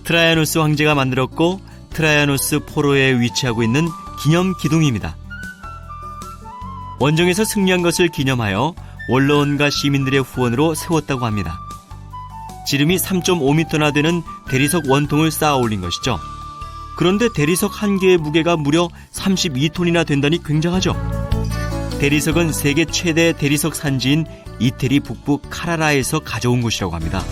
트라야누스 황제가 만들었고 트라야누스 포로에 위치하고 있는 기념 기둥입니다. 원정에서 승리한 것을 기념하여 원로원과 시민들의 후원으로 세웠다고 합니다. 지름이 3.5m나 되는 대리석 원통을 쌓아 올린 것이죠. 그런데 대리석 한 개의 무게가 무려 32톤이나 된다니 굉장하죠. 대리석은 세계 최대 대리석 산지인 이태리 북부 카라라에서 가져온 것이라고 합니다.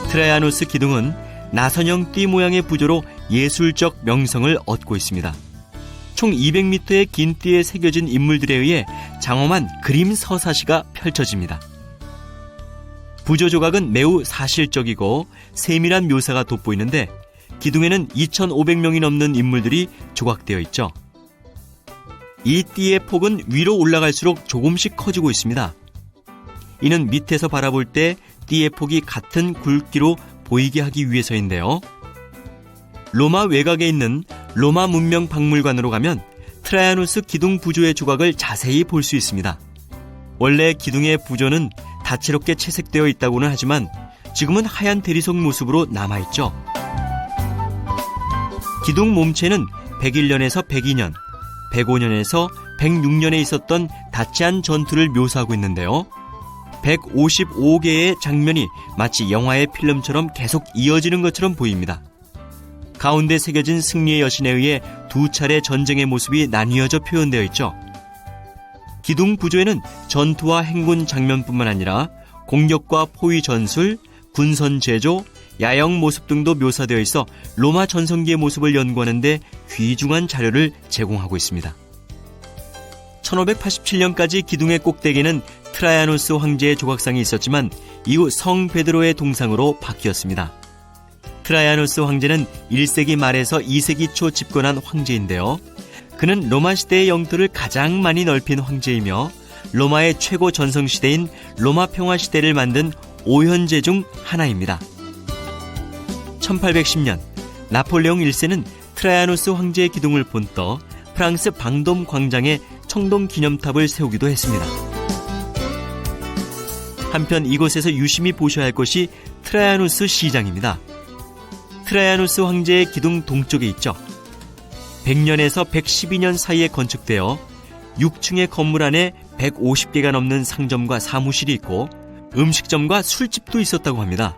트라야누스 기둥은 나선형 띠 모양의 부조로 예술적 명성을 얻고 있습니다. 총 200m의 긴 띠에 새겨진 인물들에 의해 장엄한 그림 서사시가 펼쳐집니다. 부조 조각은 매우 사실적이고 세밀한 묘사가 돋보이는데 기둥에는 2,500명이 넘는 인물들이 조각되어 있죠. 이 띠의 폭은 위로 올라갈수록 조금씩 커지고 있습니다. 이는 밑에서 바라볼 때 띠의 폭이 같은 굵기로 보이게 하기 위해서인데요. 로마 외곽에 있는 로마 문명 박물관으로 가면 트라이아누스 기둥 부조의 조각을 자세히 볼 수 있습니다. 원래 기둥의 부조는 다채롭게 채색되어 있다고는 하지만 지금은 하얀 대리석 모습으로 남아있죠. 기둥 몸체는 101년에서 102년, 105년에서 106년에 있었던 다치안 전투를 묘사하고 있는데요. 155개의 장면이 마치 영화의 필름처럼 계속 이어지는 것처럼 보입니다. 가운데 새겨진 승리의 여신에 의해 두 차례 전쟁의 모습이 나뉘어져 표현되어 있죠. 기둥 부조에는 전투와 행군 장면뿐만 아니라 공격과 포위 전술, 군선 제조, 야영 모습 등도 묘사되어 있어 로마 전성기의 모습을 연구하는 데 귀중한 자료를 제공하고 있습니다. 1587년까지 기둥의 꼭대기에는 트라이아누스 황제의 조각상이 있었지만 이후 성 베드로의 동상으로 바뀌었습니다. 트라이아누스 황제는 1세기 말에서 2세기 초 집권한 황제인데요. 그는 로마 시대의 영토를 가장 많이 넓힌 황제이며 로마의 최고 전성시대인 로마 평화시대를 만든 5현제 중 하나입니다. 1810년 나폴레옹 1세는 트라이아누스 황제의 기둥을 본떠 프랑스 방돔 광장에 청동 기념탑을 세우기도 했습니다. 한편 이곳에서 유심히 보셔야 할 곳이 트라이아누스 시장입니다. 트라이아누스 황제의 기둥 동쪽에 있죠. 100년에서 112년 사이에 건축되어 6층의 건물 안에 150개가 넘는 상점과 사무실이 있고 음식점과 술집도 있었다고 합니다.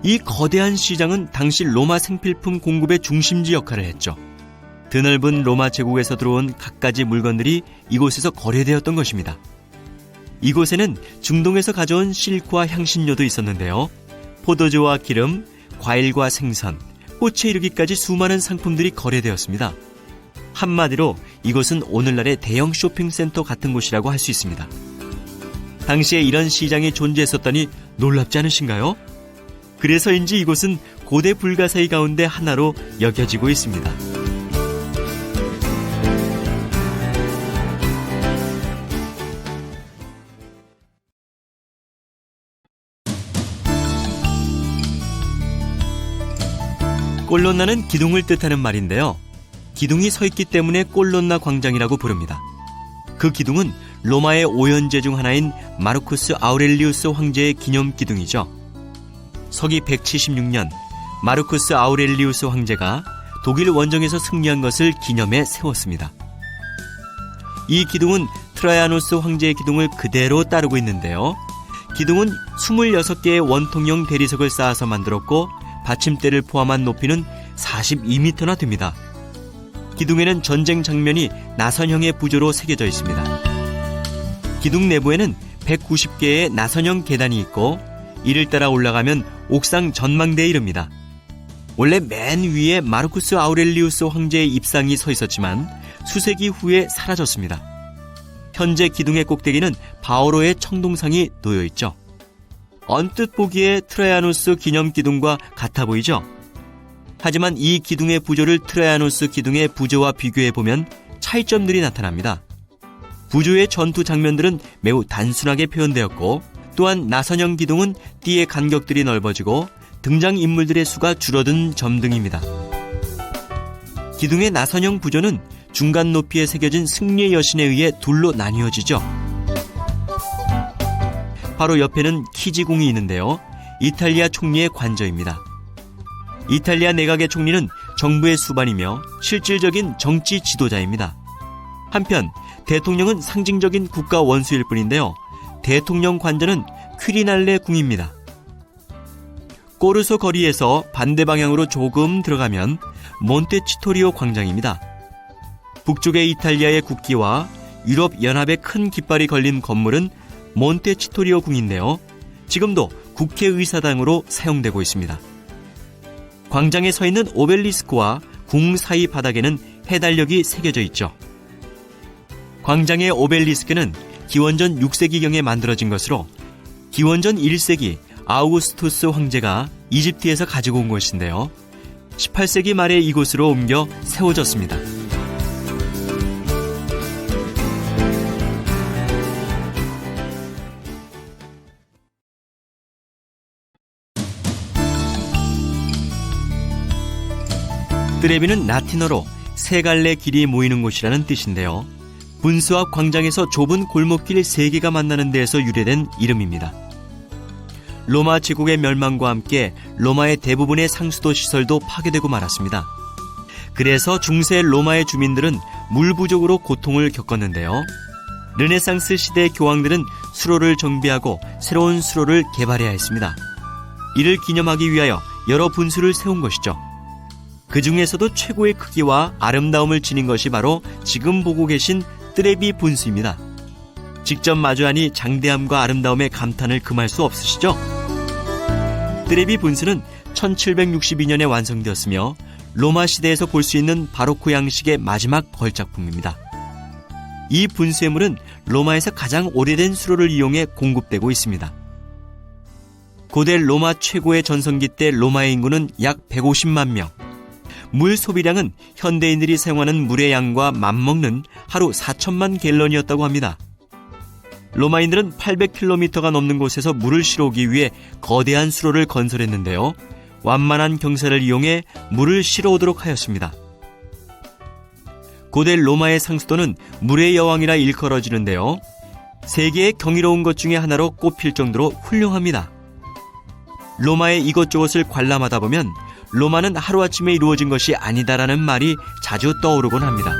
이 거대한 시장은 당시 로마 생필품 공급의 중심지 역할을 했죠. 드넓은 로마 제국에서 들어온 갖가지 물건들이 이곳에서 거래되었던 것입니다. 이곳에는 중동에서 가져온 실크와 향신료도 있었는데요. 포도주와 기름, 과일과 생선, 꽃에 이르기까지 수많은 상품들이 거래되었습니다. 한마디로 이곳은 오늘날의 대형 쇼핑센터 같은 곳이라고 할 수 있습니다. 당시에 이런 시장이 존재했었다니 놀랍지 않으신가요? 그래서인지 이곳은 고대 불가사의 가운데 하나로 여겨지고 있습니다. 꼴론나는 기둥을 뜻하는 말인데요. 기둥이 서 있기 때문에 꼴론나 광장이라고 부릅니다. 그 기둥은 로마의 오현제 중 하나인 마르쿠스 아우렐리우스 황제의 기념 기둥이죠. 서기 176년 마르쿠스 아우렐리우스 황제가 독일 원정에서 승리한 것을 기념해 세웠습니다. 이 기둥은 트라이아누스 황제의 기둥을 그대로 따르고 있는데요. 기둥은 26개의 원통형 대리석을 쌓아서 만들었고 받침대를 포함한 높이는 42m나 됩니다. 기둥에는 전쟁 장면이 나선형의 부조로 새겨져 있습니다. 기둥 내부에는 190개의 나선형 계단이 있고 이를 따라 올라가면 옥상 전망대에 이릅니다. 원래 맨 위에 마르쿠스 아우렐리우스 황제의 입상이 서 있었지만 수세기 후에 사라졌습니다. 현재 기둥의 꼭대기는 바오로의 청동상이 놓여 있죠. 언뜻 보기에 트라이아누스 기념 기둥과 같아 보이죠? 하지만 이 기둥의 부조를 트라이아누스 기둥의 부조와 비교해보면 차이점들이 나타납니다. 부조의 전투 장면들은 매우 단순하게 표현되었고 또한 나선형 기둥은 띠의 간격들이 넓어지고 등장인물들의 수가 줄어든 점 등입니다. 기둥의 나선형 부조는 중간 높이에 새겨진 승리의 여신에 의해 둘로 나뉘어지죠. 바로 옆에는 키지궁이 있는데요. 이탈리아 총리의 관저입니다. 이탈리아 내각의 총리는 정부의 수반이며 실질적인 정치 지도자입니다. 한편 대통령은 상징적인 국가 원수일 뿐인데요. 대통령 관저는 퀴리날레 궁입니다. 꼬르소 거리에서 반대 방향으로 조금 들어가면 몬테치토리오 광장입니다. 북쪽의 이탈리아의 국기와 유럽 연합의 큰 깃발이 걸린 건물은 몬테치토리오 궁인데요. 지금도 국회의사당으로 사용되고 있습니다. 광장에 서 있는 오벨리스크와 궁 사이 바닥에는 해달력이 새겨져 있죠. 광장의 오벨리스크는 기원전 6세기경에 만들어진 것으로 기원전 1세기 아우구스투스 황제가 이집트에서 가지고 온 것인데요. 18세기 말에 이곳으로 옮겨 세워졌습니다. 트레비는 라틴어로 세 갈래 길이 모이는 곳이라는 뜻인데요. 분수 앞 광장에서 좁은 골목길 세 개가 만나는 데에서 유래된 이름입니다. 로마 제국의 멸망과 함께 로마의 대부분의 상수도 시설도 파괴되고 말았습니다. 그래서 중세 로마의 주민들은 물 부족으로 고통을 겪었는데요. 르네상스 시대의 교황들은 수로를 정비하고 새로운 수로를 개발해야 했습니다. 이를 기념하기 위하여 여러 분수를 세운 것이죠. 그 중에서도 최고의 크기와 아름다움을 지닌 것이 바로 지금 보고 계신 트레비 분수입니다. 직접 마주하니 장대함과 아름다움에 감탄을 금할 수 없으시죠? 트레비 분수는 1762년에 완성되었으며 로마 시대에서 볼 수 있는 바로크 양식의 마지막 걸작품입니다. 이 분수의물은 로마에서 가장 오래된 수로를 이용해 공급되고 있습니다. 고대 로마 최고의 전성기 때 로마의 인구는 약 150만 명. 물 소비량은 현대인들이 사용하는 물의 양과 맞먹는 하루 4천만 갤런이었다고 합니다. 로마인들은 800km가 넘는 곳에서 물을 실어오기 위해 거대한 수로를 건설했는데요. 완만한 경사를 이용해 물을 실어오도록 하였습니다. 고대 로마의 상수도는 물의 여왕이라 일컬어지는데요. 세계의 경이로운 것 중에 하나로 꼽힐 정도로 훌륭합니다. 로마의 이것저것을 관람하다 보면 로마는 하루아침에 이루어진 것이 아니다라는 말이 자주 떠오르곤 합니다.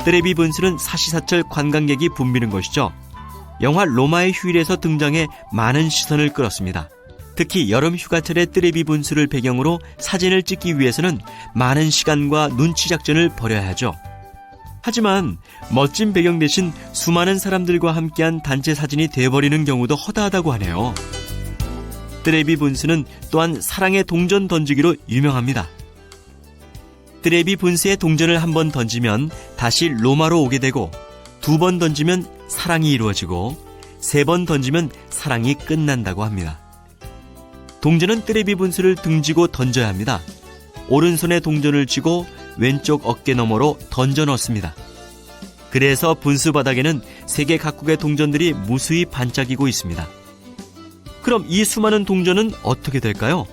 트레비 분수는 사시사철 관광객이 붐비는 곳이죠. 영화 로마의 휴일에서 등장해 많은 시선을 끌었습니다. 특히 여름 휴가철의 트레비 분수를 배경으로 사진을 찍기 위해서는 많은 시간과 눈치 작전을 벌여야 하죠. 하지만 멋진 배경 대신 수많은 사람들과 함께한 단체 사진이 돼버리는 경우도 허다하다고 하네요. 트레비 분수는 또한 사랑의 동전 던지기로 유명합니다. 트레비 분수의 동전을 한 번 던지면 다시 로마로 오게 되고, 2번 던지면 사랑이 이루어지고, 3번 던지면 사랑이 끝난다고 합니다. 동전은 트레비 분수를 등지고 던져야 합니다. 오른손에 동전을 쥐고 왼쪽 어깨 너머로 던져 넣습니다. 그래서 분수 바닥에는 세계 각국의 동전들이 무수히 반짝이고 있습니다. 그럼 이 수많은 동전은 어떻게 될까요?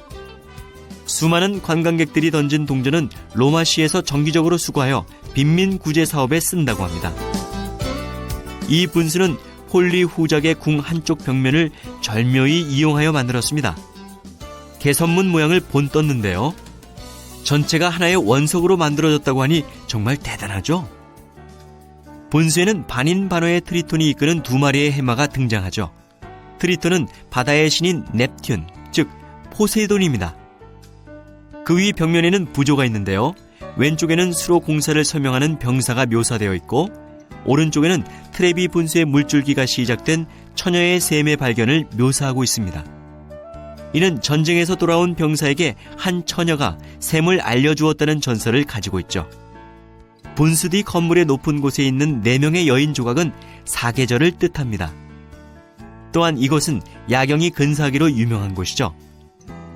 수많은 관광객들이 던진 동전은 로마시에서 정기적으로 수거하여 빈민 구제 사업에 쓴다고 합니다. 이 분수는 폴리 후작의 궁 한쪽 벽면을 절묘히 이용하여 만들었습니다. 개선문 모양을 본떴는데요. 전체가 하나의 원석으로 만들어졌다고 하니 정말 대단하죠? 분수에는 반인반어의 트리톤이 이끄는 2마리의 해마가 등장하죠. 트리톤은 바다의 신인 넵튠, 즉 포세이돈입니다. 그 위 벽면에는 부조가 있는데요. 왼쪽에는 수로 공사를 설명하는 병사가 묘사되어 있고, 오른쪽에는 트레비 분수의 물줄기가 시작된 처녀의 샘의 발견을 묘사하고 있습니다. 이는 전쟁에서 돌아온 병사에게 한 처녀가 샘을 알려주었다는 전설을 가지고 있죠. 분수 뒤 건물의 높은 곳에 있는 4명의 여인 조각은 사계절을 뜻합니다. 또한 이곳은 야경이 근사하기로 유명한 곳이죠.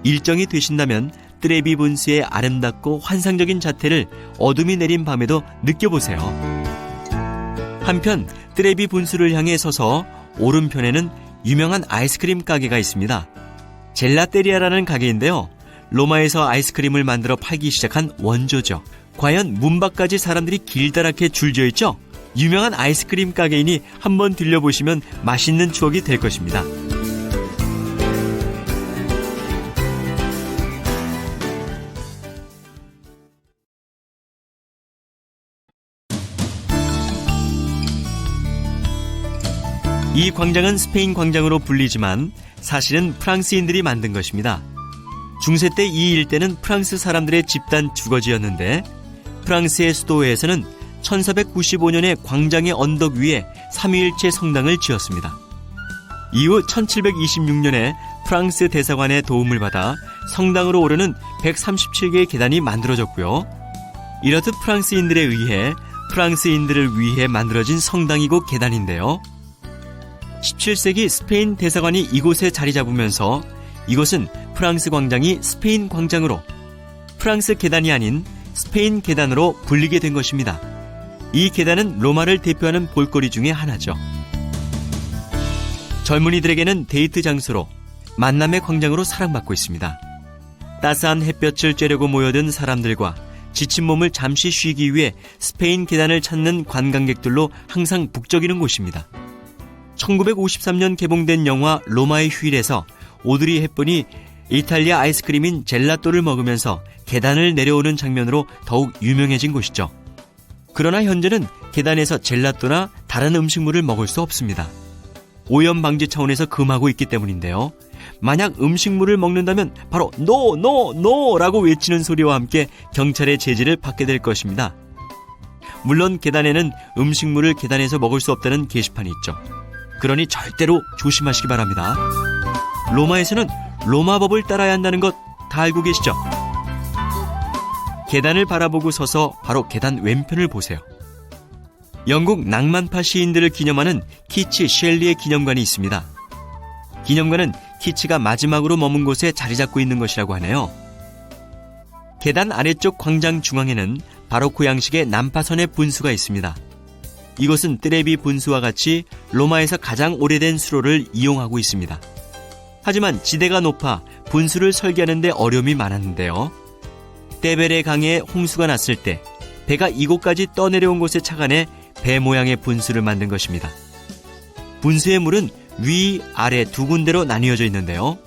일정이 되신다면 트레비 분수의 아름답고 환상적인 자태를 어둠이 내린 밤에도 느껴보세요. 한편 트레비 분수를 향해 서서 오른편에는 유명한 아이스크림 가게가 있습니다. 젤라테리아라는 가게인데요. 로마에서 아이스크림을 만들어 팔기 시작한 원조죠. 과연 문 밖까지 사람들이 길다랗게 줄지어 있죠? 유명한 아이스크림 가게이니 한번 들려보시면 맛있는 추억이 될 것입니다. 이 광장은 스페인 광장으로 불리지만 사실은 프랑스인들이 만든 것입니다. 중세 때 이 일대는 프랑스 사람들의 집단 주거지였는데, 프랑스의 수도회에서는 1495년에 광장의 언덕 위에 삼위일체 성당을 지었습니다. 이후 1726년에 프랑스 대사관의 도움을 받아 성당으로 오르는 137개의 계단이 만들어졌고요. 이렇듯 프랑스인들을 위해 만들어진 성당이고 계단인데요. 17세기 스페인 대사관이 이곳에 자리 잡으면서 이곳은 프랑스 광장이 스페인 광장으로, 프랑스 계단이 아닌 스페인 계단으로 불리게 된 것입니다. 이 계단은 로마를 대표하는 볼거리 중에 하나죠. 젊은이들에게는 데이트 장소로, 만남의 광장으로 사랑받고 있습니다. 따스한 햇볕을 쬐려고 모여든 사람들과 지친 몸을 잠시 쉬기 위해 스페인 계단을 찾는 관광객들로 항상 북적이는 곳입니다. 1953년 개봉된 영화 로마의 휴일에서 오드리 헵번이 이탈리아 아이스크림인 젤라또를 먹으면서 계단을 내려오는 장면으로 더욱 유명해진 곳이죠. 그러나 현재는 계단에서 젤라또나 다른 음식물을 먹을 수 없습니다. 오염 방지 차원에서 금하고 있기 때문인데요. 만약 음식물을 먹는다면 바로 NO! NO! NO! 라고 외치는 소리와 함께 경찰의 제지를 받게 될 것입니다. 물론 계단에는 음식물을 계단에서 먹을 수 없다는 게시판이 있죠. 그러니 절대로 조심하시기 바랍니다. 로마에서는 로마법을 따라야 한다는 것 다 알고 계시죠? 계단을 바라보고 서서 바로 계단 왼편을 보세요. 영국 낭만파 시인들을 기념하는 키치 셸리의 기념관이 있습니다. 기념관은 키치가 마지막으로 머문 곳에 자리 잡고 있는 것이라고 하네요. 계단 아래쪽 광장 중앙에는 바로크 양식의 난파선의 분수가 있습니다. 이곳은 트레비 분수와 같이 로마에서 가장 오래된 수로를 이용하고 있습니다. 하지만 지대가 높아 분수를 설계하는 데 어려움이 많았는데요. 테베레 강에 홍수가 났을 때 배가 이곳까지 떠내려온 곳에 착안해 배 모양의 분수를 만든 것입니다. 분수의 물은 위, 아래 두 군데로 나뉘어져 있는데요.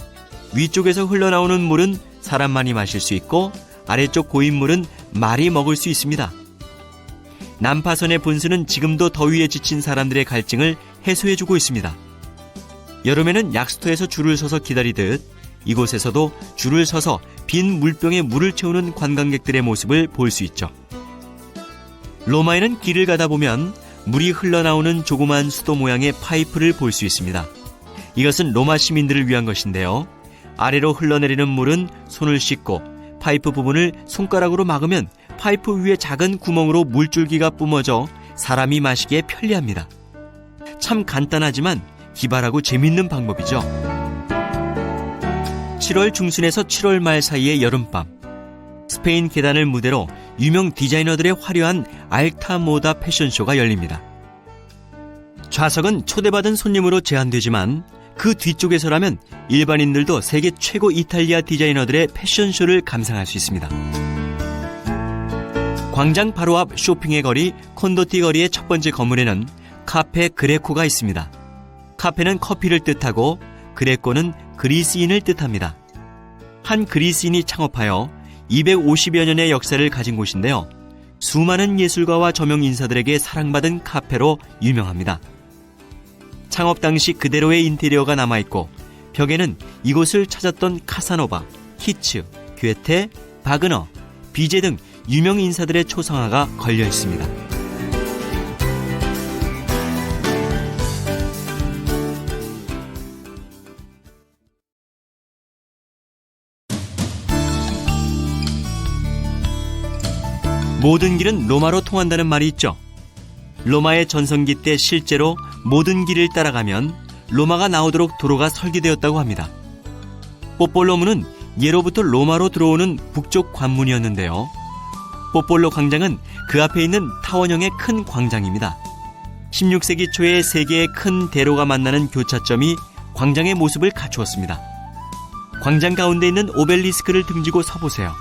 위쪽에서 흘러나오는 물은 사람만이 마실 수 있고 아래쪽 고인물은 말이 먹을 수 있습니다. 난파선의 분수는 지금도 더위에 지친 사람들의 갈증을 해소해주고 있습니다. 여름에는 약수터에서 줄을 서서 기다리듯 이곳에서도 줄을 서서 빈 물병에 물을 채우는 관광객들의 모습을 볼 수 있죠. 로마에는 길을 가다 보면 물이 흘러나오는 조그만 수도 모양의 파이프를 볼 수 있습니다. 이것은 로마 시민들을 위한 것인데요. 아래로 흘러내리는 물은 손을 씻고 파이프 부분을 손가락으로 막으면 파이프 위에 작은 구멍으로 물줄기가 뿜어져 사람이 마시기에 편리합니다. 참 간단하지만 기발하고 재밌는 방법이죠. 7월 중순에서 7월 말 사이의 여름밤, 스페인 계단을 무대로 유명 디자이너들의 화려한 알타모다 패션쇼가 열립니다. 좌석은 초대받은 손님으로 제한되지만 그 뒤쪽에서라면 일반인들도 세계 최고 이탈리아 디자이너들의 패션쇼를 감상할 수 있습니다. 광장 바로 앞 쇼핑의 거리 콘도티 거리의 첫 번째 건물에는 카페 그레코가 있습니다. 카페는 커피를 뜻하고 그레코는 그리스인을 뜻합니다. 한 그리스인이 창업하여 250여 년의 역사를 가진 곳인데요. 수많은 예술가와 저명 인사들에게 사랑받은 카페로 유명합니다. 창업 당시 그대로의 인테리어가 남아있고 벽에는 이곳을 찾았던 카사노바, 키츠, 괴테, 바그너, 비제 등 유명 인사들의 초상화가 걸려 있습니다. 모든 길은 로마로 통한다는 말이 있죠. 로마의 전성기 때 실제로 모든 길을 따라가면 로마가 나오도록 도로가 설계되었다고 합니다. 뽀폴로문은 예로부터 로마로 들어오는 북쪽 관문이었는데요. 뽀폴로 광장은 그 앞에 있는 타원형의 큰 광장입니다. 16세기 초에 세 개의 큰 대로가 만나는 교차점이 광장의 모습을 갖추었습니다. 광장 가운데 있는 오벨리스크를 등지고 서보세요.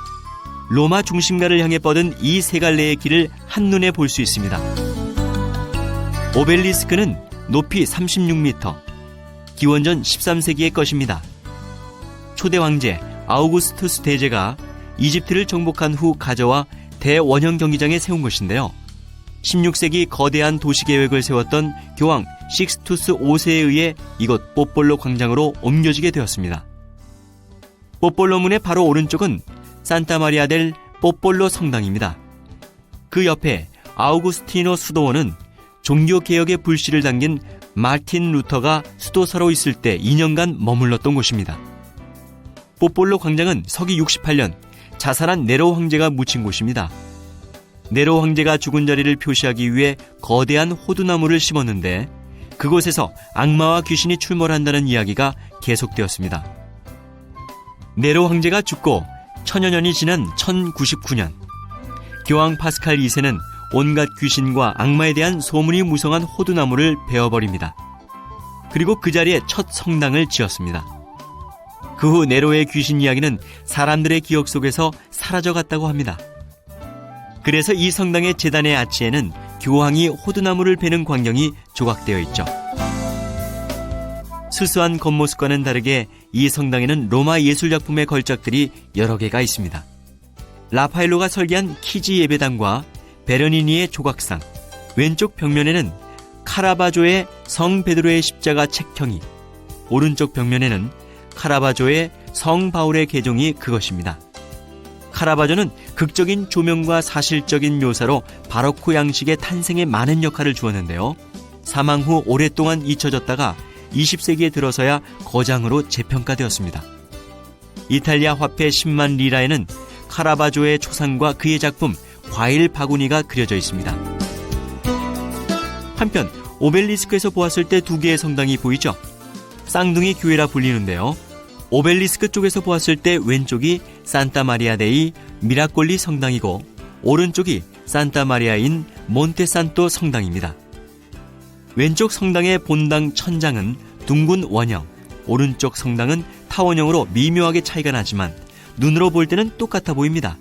로마 중심가를 향해 뻗은 이 세 갈래의 길을 한눈에 볼 수 있습니다. 오벨리스크는 높이 36m, 기원전 13세기의 것입니다. 초대 황제 아우구스투스 대제가 이집트를 정복한 후 가져와 대원형 경기장에 세운 것인데요. 16세기 거대한 도시계획을 세웠던 교황 식스투스 5세에 의해 이곳 뽀폴로 광장으로 옮겨지게 되었습니다. 뽀폴로문의 바로 오른쪽은 산타마리아 델 뽀폴로 성당입니다. 그 옆에 아우구스티노 수도원은 종교개혁의 불씨를 당긴 마틴 루터가 수도사로 있을 때 2년간 머물렀던 곳입니다. 뽀폴로 광장은 서기 68년 자살한 네로 황제가 묻힌 곳입니다. 네로 황제가 죽은 자리를 표시하기 위해 거대한 호두나무를 심었는데 그곳에서 악마와 귀신이 출몰한다는 이야기가 계속되었습니다. 네로 황제가 죽고 천여 년이 지난 1099년, 교황 파스칼 2세는 온갖 귀신과 악마에 대한 소문이 무성한 호두나무를 베어버립니다. 그리고 그 자리에 첫 성당을 지었습니다. 그 후 네로의 귀신 이야기는 사람들의 기억 속에서 사라져갔다고 합니다. 그래서 이 성당의 제단의 아치에는 교황이 호두나무를 베는 광경이 조각되어 있죠. 수수한 겉모습과는 다르게 이 성당에는 로마 예술작품의 걸작들이 여러 개가 있습니다. 라파엘로가 설계한 키지 예배당과 베르니니의 조각상, 왼쪽 벽면에는 카라바조의 성 베드로의 십자가 책형이, 오른쪽 벽면에는 카라바조의 성 바울의 개종이 그것입니다. 카라바조는 극적인 조명과 사실적인 묘사로 바로크 양식의 탄생에 많은 역할을 주었는데요. 사망 후 오랫동안 잊혀졌다가 20세기에 들어서야 거장으로 재평가되었습니다. 이탈리아 화폐 10만 리라에는 카라바조의 초상과 그의 작품 과일 바구니가 그려져 있습니다. 한편 오벨리스크에서 보았을 때 두 개의 성당이 보이죠? 쌍둥이 교회라 불리는데요. 오벨리스크 쪽에서 보았을 때 왼쪽이 산타 마리아 데이 미라콜리 성당이고 오른쪽이 산타 마리아인 몬테산토 성당입니다. 왼쪽 성당의 본당 천장은 둥근 원형, 오른쪽 성당은 타원형으로 미묘하게 차이가 나지만 눈으로 볼 때는 똑같아 보입니다.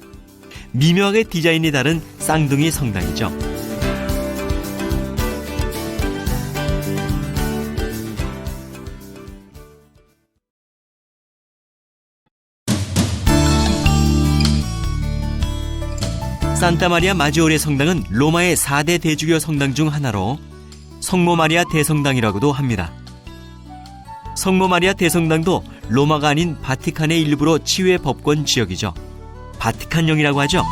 미묘하게 디자인이 다른 쌍둥이 성당이죠. 산타 마리아 마지오레 성당은 로마의 4대 대주교 성당 중 하나로 성모 마리아 대성당이라고도 합니다. 성모 마리아 대성당도 로마가 아닌 바티칸의 일부로 치유의 법권 지역이죠. 바티칸령이라고 하죠.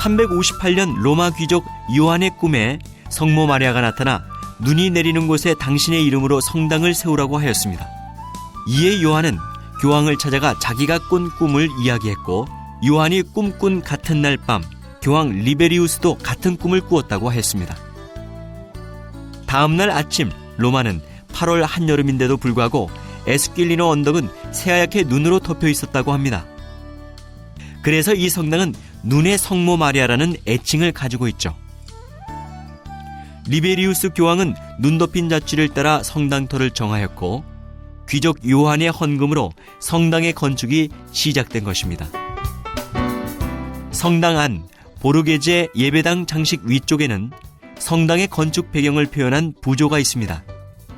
358년 로마 귀족 요한의 꿈에 성모 마리아가 나타나 눈이 내리는 곳에 당신의 이름으로 성당을 세우라고 하였습니다. 이에 요한은 교황을 찾아가 자기가 꾼 꿈을 이야기했고 요한이 꿈꾼 같은 날 밤 교황 리베리우스도 같은 꿈을 꾸었다고 했습니다. 다음 날 아침 로마는 8월 한여름인데도 불구하고 에스킬리노 언덕은 새하얗게 눈으로 덮여 있었다고 합니다. 그래서 이 성당은 눈의 성모 마리아라는 애칭을 가지고 있죠. 리베리우스 교황은 눈 덮인 자취를 따라 성당터를 정하였고 귀족 요한의 헌금으로 성당의 건축이 시작된 것입니다. 성당 안 보르게제 예배당 장식 위쪽에는 성당의 건축 배경을 표현한 부조가 있습니다.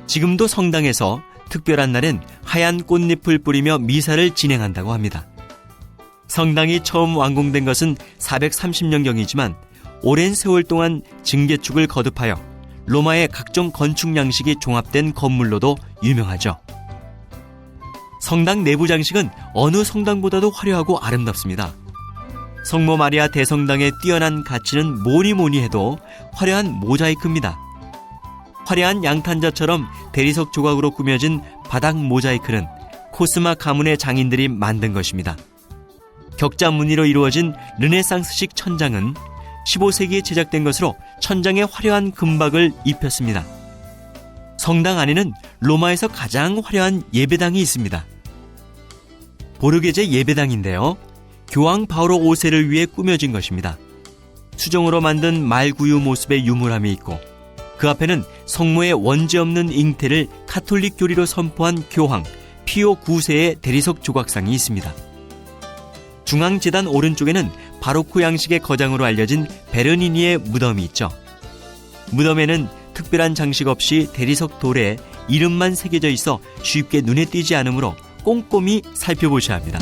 지금도 성당에서 특별한 날엔 하얀 꽃잎을 뿌리며 미사를 진행한다고 합니다. 성당이 처음 완공된 것은 430년경이지만 오랜 세월 동안 증개축을 거듭하여 로마의 각종 건축 양식이 종합된 건물로도 유명하죠. 성당 내부 장식은 어느 성당보다도 화려하고 아름답습니다. 성모 마리아 대성당의 뛰어난 가치는 뭐니 해도 화려한 모자이크입니다. 화려한 양탄자처럼 대리석 조각으로 꾸며진 바닥 모자이크는 코스마 가문의 장인들이 만든 것입니다. 격자 무늬로 이루어진 르네상스식 천장은 15세기에 제작된 것으로 천장에 화려한 금박을 입혔습니다. 성당 안에는 로마에서 가장 화려한 예배당이 있습니다. 보르게제 예배당인데요. 교황 바오로 5세를 위해 꾸며진 것입니다. 수정으로 만든 말구유 모습의 유물함이 있고 그 앞에는 성모의 원죄 없는 잉태를 카톨릭 교리로 선포한 교황 피오 9세의 대리석 조각상이 있습니다. 중앙재단 오른쪽에는 바로크 양식의 거장으로 알려진 베르니니의 무덤이 있죠. 무덤에는 특별한 장식 없이 대리석 돌에 이름만 새겨져 있어 쉽게 눈에 띄지 않으므로 꼼꼼히 살펴보셔야 합니다.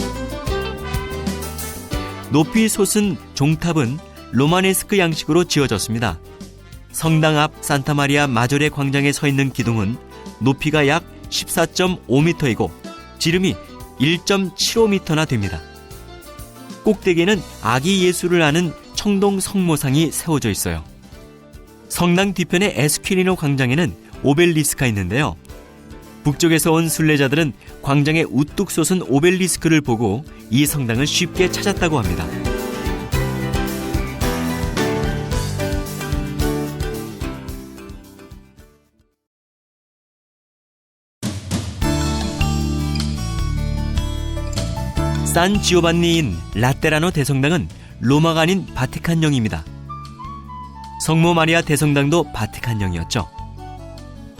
높이 솟은 종탑은 로마네스크 양식으로 지어졌습니다. 성당 앞 산타마리아 마조레 광장에 서 있는 기둥은 높이가 약 14.5m이고 지름이 1.75m나 됩니다. 꼭대기에는 아기 예수를 아는 청동 성모상이 세워져 있어요. 성당 뒤편의 에스퀴리노 광장에는 오벨리스크가 있는데요. 북쪽에서 온 순례자들은 광장에 우뚝 솟은 오벨리스크를 보고 이 성당을 쉽게 찾았다고 합니다. 산 지오반니인 라테라노 대성당은 로마가 아닌 바티칸령입니다. 성모 마리아 대성당도 바티칸령이었죠.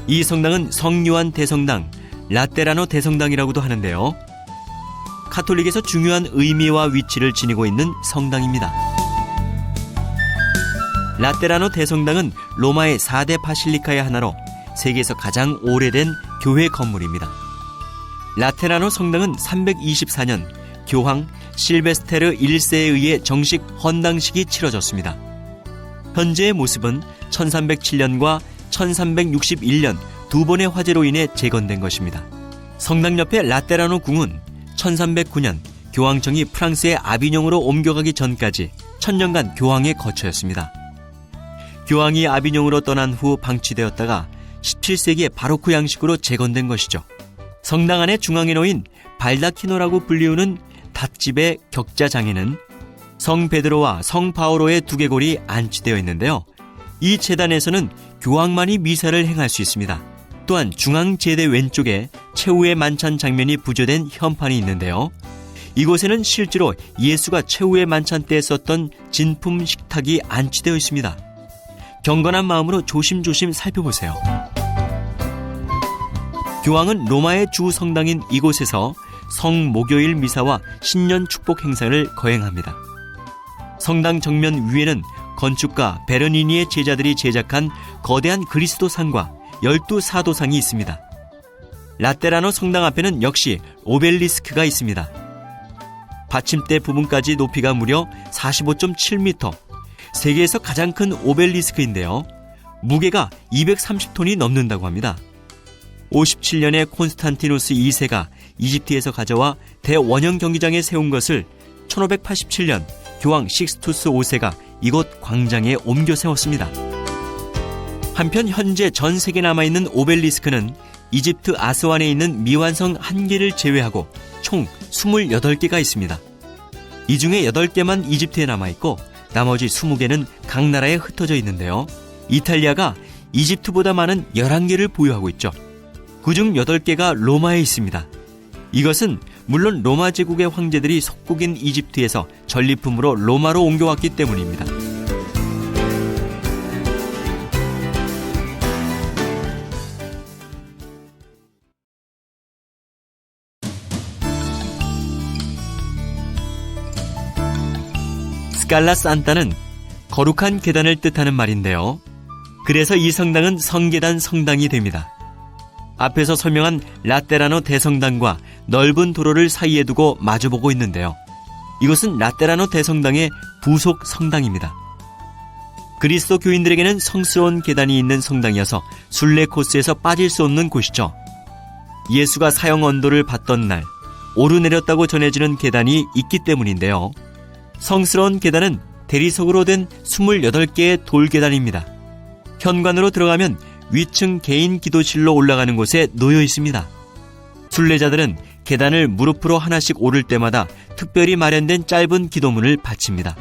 이 성당은 성요한 대성당, 라테라노 대성당이라고도 하는데요. 카톨릭에서 중요한 의미와 위치를 지니고 있는 성당입니다. 라테라노 대성당은 로마의 4대 바실리카의 하나로 세계에서 가장 오래된 교회 건물입니다. 라테라노 성당은 324년 교황 실베스테르 1세에 의해 정식 헌당식이 치러졌습니다. 현재의 모습은 1307년과 1361년 두 번의 화재로 인해 재건된 것입니다. 성당 옆에 라테라노 궁은 1309년 교황청이 프랑스의 아비뇽으로 옮겨가기 전까지 1000년간 교황의 거처였습니다. 교황이 아비뇽으로 떠난 후 방치되었다가 17세기에 바로크 양식으로 재건된 것이죠. 성당 안에 중앙에 놓인 발다키노라고 불리우는 닷집의 격자장에는 성 베드로와 성 바오로의 두개골이 안치되어 있는데요. 이 제단에서는 교황만이 미사를 행할 수 있습니다. 또한 중앙 제대 왼쪽에 최후의 만찬 장면이 부조된 현판이 있는데요. 이곳에는 실제로 예수가 최후의 만찬 때 썼던 진품 식탁이 안치되어 있습니다. 경건한 마음으로 조심조심 살펴보세요. 교황은 로마의 주 성당인 이곳에서 성목요일 미사와 신년 축복 행사를 거행합니다. 성당 정면 위에는 건축가 베르니니의 제자들이 제작한 거대한 그리스도상과 12사도상이 있습니다. 라테라노 성당 앞에는 역시 오벨리스크가 있습니다. 받침대 부분까지 높이가 무려 45.7m, 세계에서 가장 큰 오벨리스크인데요. 무게가 230톤이 넘는다고 합니다. 57년에 콘스탄티누스 2세가 이집트에서 가져와 대원형 경기장에 세운 것을 1587년 교황 식스투스 5세가 이곳 광장에 옮겨 세웠습니다. 한편 현재 전 세계에 남아있는 오벨리스크는 이집트 아스완에 있는 미완성 1개를 제외하고 총 28개가 있습니다. 이 중에 8개만 이집트에 남아있고 나머지 20개는 각 나라에 흩어져 있는데요. 이탈리아가 이집트보다 많은 11개를 보유하고 있죠. 그중 8개가 로마에 있습니다. 이것은 물론 로마 제국의 황제들이 속국인 이집트에서 전리품으로 로마로 옮겨왔기 때문입니다. 스칼라 산타는 거룩한 계단을 뜻하는 말인데요. 그래서 이 성당은 성계단 성당이 됩니다. 앞에서 설명한 라테라노 대성당과 넓은 도로를 사이에 두고 마주보고 있는데요. 이것은 라테라노 대성당의 부속 성당입니다. 그리스도 교인들에게는 성스러운 계단이 있는 성당이어서 순례 코스에서 빠질 수 없는 곳이죠. 예수가 사형 언도를 받던 날 오르내렸다고 전해지는 계단이 있기 때문인데요. 성스러운 계단은 대리석으로 된 28개의 돌계단입니다. 현관으로 들어가면 위층 개인 기도실로 올라가는 곳에 놓여 있습니다. 순례자들은 계단을 무릎으로 하나씩 오를 때마다 특별히 마련된 짧은 기도문을 바칩니다.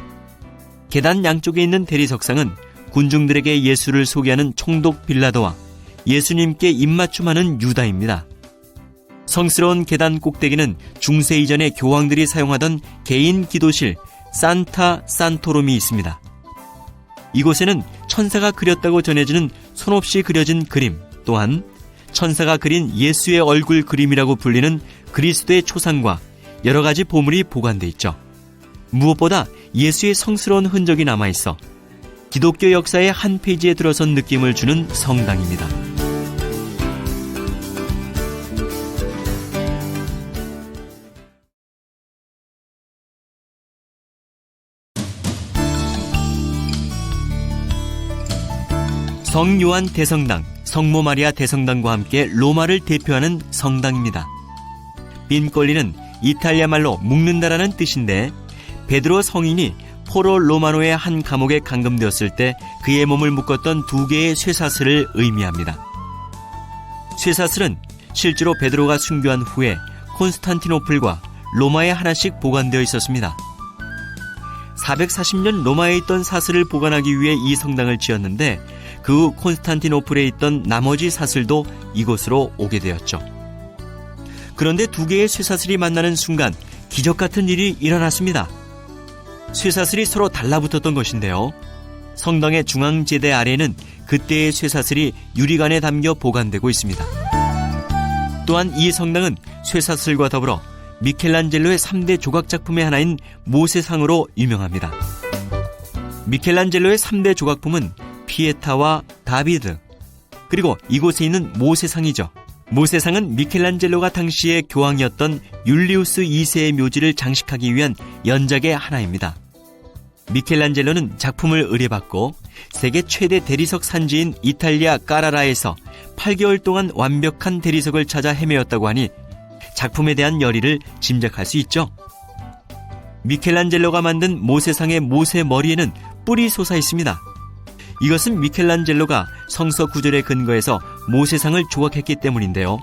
계단 양쪽에 있는 대리석상은 군중들에게 예수를 소개하는 총독 빌라도와 예수님께 입맞춤하는 유다입니다. 성스러운 계단 꼭대기는 중세 이전의 교황들이 사용하던 개인 기도실 산타 산토롬이 있습니다. 이곳에는 천사가 그렸다고 전해지는 손없이 그려진 그림, 또한 천사가 그린 예수의 얼굴 그림이라고 불리는 그리스도의 초상과 여러 가지 보물이 보관돼 있죠. 무엇보다 예수의 성스러운 흔적이 남아있어 기독교 역사의 한 페이지에 들어선 느낌을 주는 성당입니다. 성요한 대성당, 성모 마리아 대성당과 함께 로마를 대표하는 성당입니다. 빈꼴리는 이탈리아 말로 묶는다라는 뜻인데 베드로 성인이 포로 로마노의 한 감옥에 감금되었을 때 그의 몸을 묶었던 2개의 쇠사슬을 의미합니다. 쇠사슬은 실제로 베드로가 순교한 후에 콘스탄티노플과 로마에 하나씩 보관되어 있었습니다. 440년 로마에 있던 사슬을 보관하기 위해 이 성당을 지었는데 그 후 콘스탄티노플에 있던 나머지 사슬도 이곳으로 오게 되었죠. 그런데 2개의 쇠사슬이 만나는 순간 기적 같은 일이 일어났습니다. 쇠사슬이 서로 달라붙었던 것인데요. 성당의 중앙제대 아래에는 그때의 쇠사슬이 유리관에 담겨 보관되고 있습니다. 또한 이 성당은 쇠사슬과 더불어 미켈란젤로의 3대 조각작품의 하나인 모세상으로 유명합니다. 미켈란젤로의 3대 조각품은 피에타와 다비드, 그리고 이곳에 있는 모세상이죠. 모세상은 미켈란젤로가 당시의 교황이었던 율리우스 2세의 묘지를 장식하기 위한 연작의 하나입니다. 미켈란젤로는 작품을 의뢰받고 세계 최대 대리석 산지인 이탈리아 까라라에서 8개월 동안 완벽한 대리석을 찾아 헤매었다고 하니 작품에 대한 열의를 짐작할 수 있죠. 미켈란젤로가 만든 모세상의 모세 머리에는 뿔이 솟아 있습니다. 이것은 미켈란젤로가 성서 구절에 근거해서 모세상을 조각했기 때문인데요.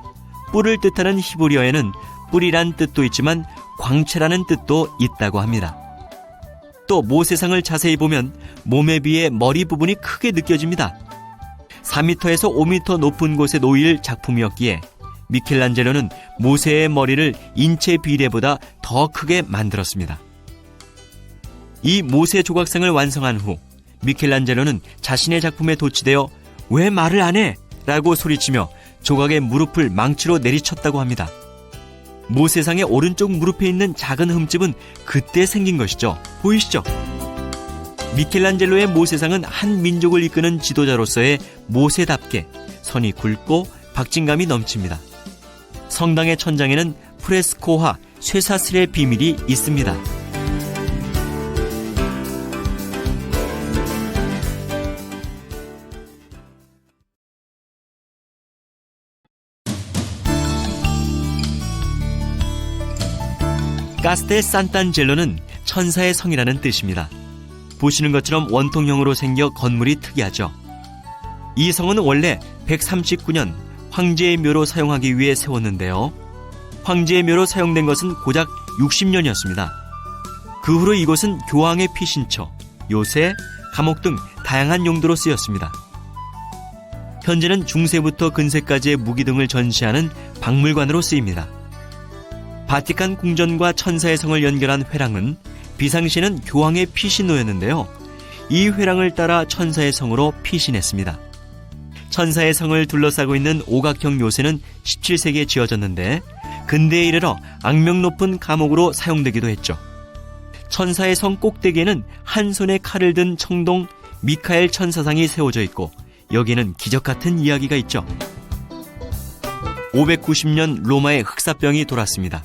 뿔을 뜻하는 히브리어에는 뿔이란 뜻도 있지만 광채라는 뜻도 있다고 합니다. 또 모세상을 자세히 보면 몸에 비해 머리 부분이 크게 느껴집니다. 4m에서 5m 높은 곳에 놓일 작품이었기에 미켈란젤로는 모세의 머리를 인체 비례보다 더 크게 만들었습니다. 이 모세 조각상을 완성한 후 미켈란젤로는 자신의 작품에 도취되어 "왜 말을 안 해?" 라고 소리치며 조각의 무릎을 망치로 내리쳤다고 합니다. 모세상의 오른쪽 무릎에 있는 작은 흠집은 그때 생긴 것이죠. 보이시죠? 미켈란젤로의 모세상은 한 민족을 이끄는 지도자로서의 모세답게 선이 굵고 박진감이 넘칩니다. 성당의 천장에는 프레스코화 쇠사슬의 비밀이 있습니다. 카스텔 산탄젤로는 천사의 성이라는 뜻입니다. 보시는 것처럼 원통형으로 생겨 건물이 특이하죠. 이 성은 원래 139년 황제의 묘로 사용하기 위해 세웠는데요. 황제의 묘로 사용된 것은 고작 60년이었습니다. 그 후로 이곳은 교황의 피신처, 요새, 감옥 등 다양한 용도로 쓰였습니다. 현재는 중세부터 근세까지의 무기 등을 전시하는 박물관으로 쓰입니다. 바티칸 궁전과 천사의 성을 연결한 회랑은 비상시에는 교황의 피신로였는데요. 이 회랑을 따라 천사의 성으로 피신했습니다. 천사의 성을 둘러싸고 있는 오각형 요새는 17세기에 지어졌는데 근대에 이르러 악명 높은 감옥으로 사용되기도 했죠. 천사의 성 꼭대기에는 한 손에 칼을 든 청동 미카엘 천사상이 세워져 있고 여기에는 기적 같은 이야기가 있죠. 590년 로마에 흑사병이 돌았습니다.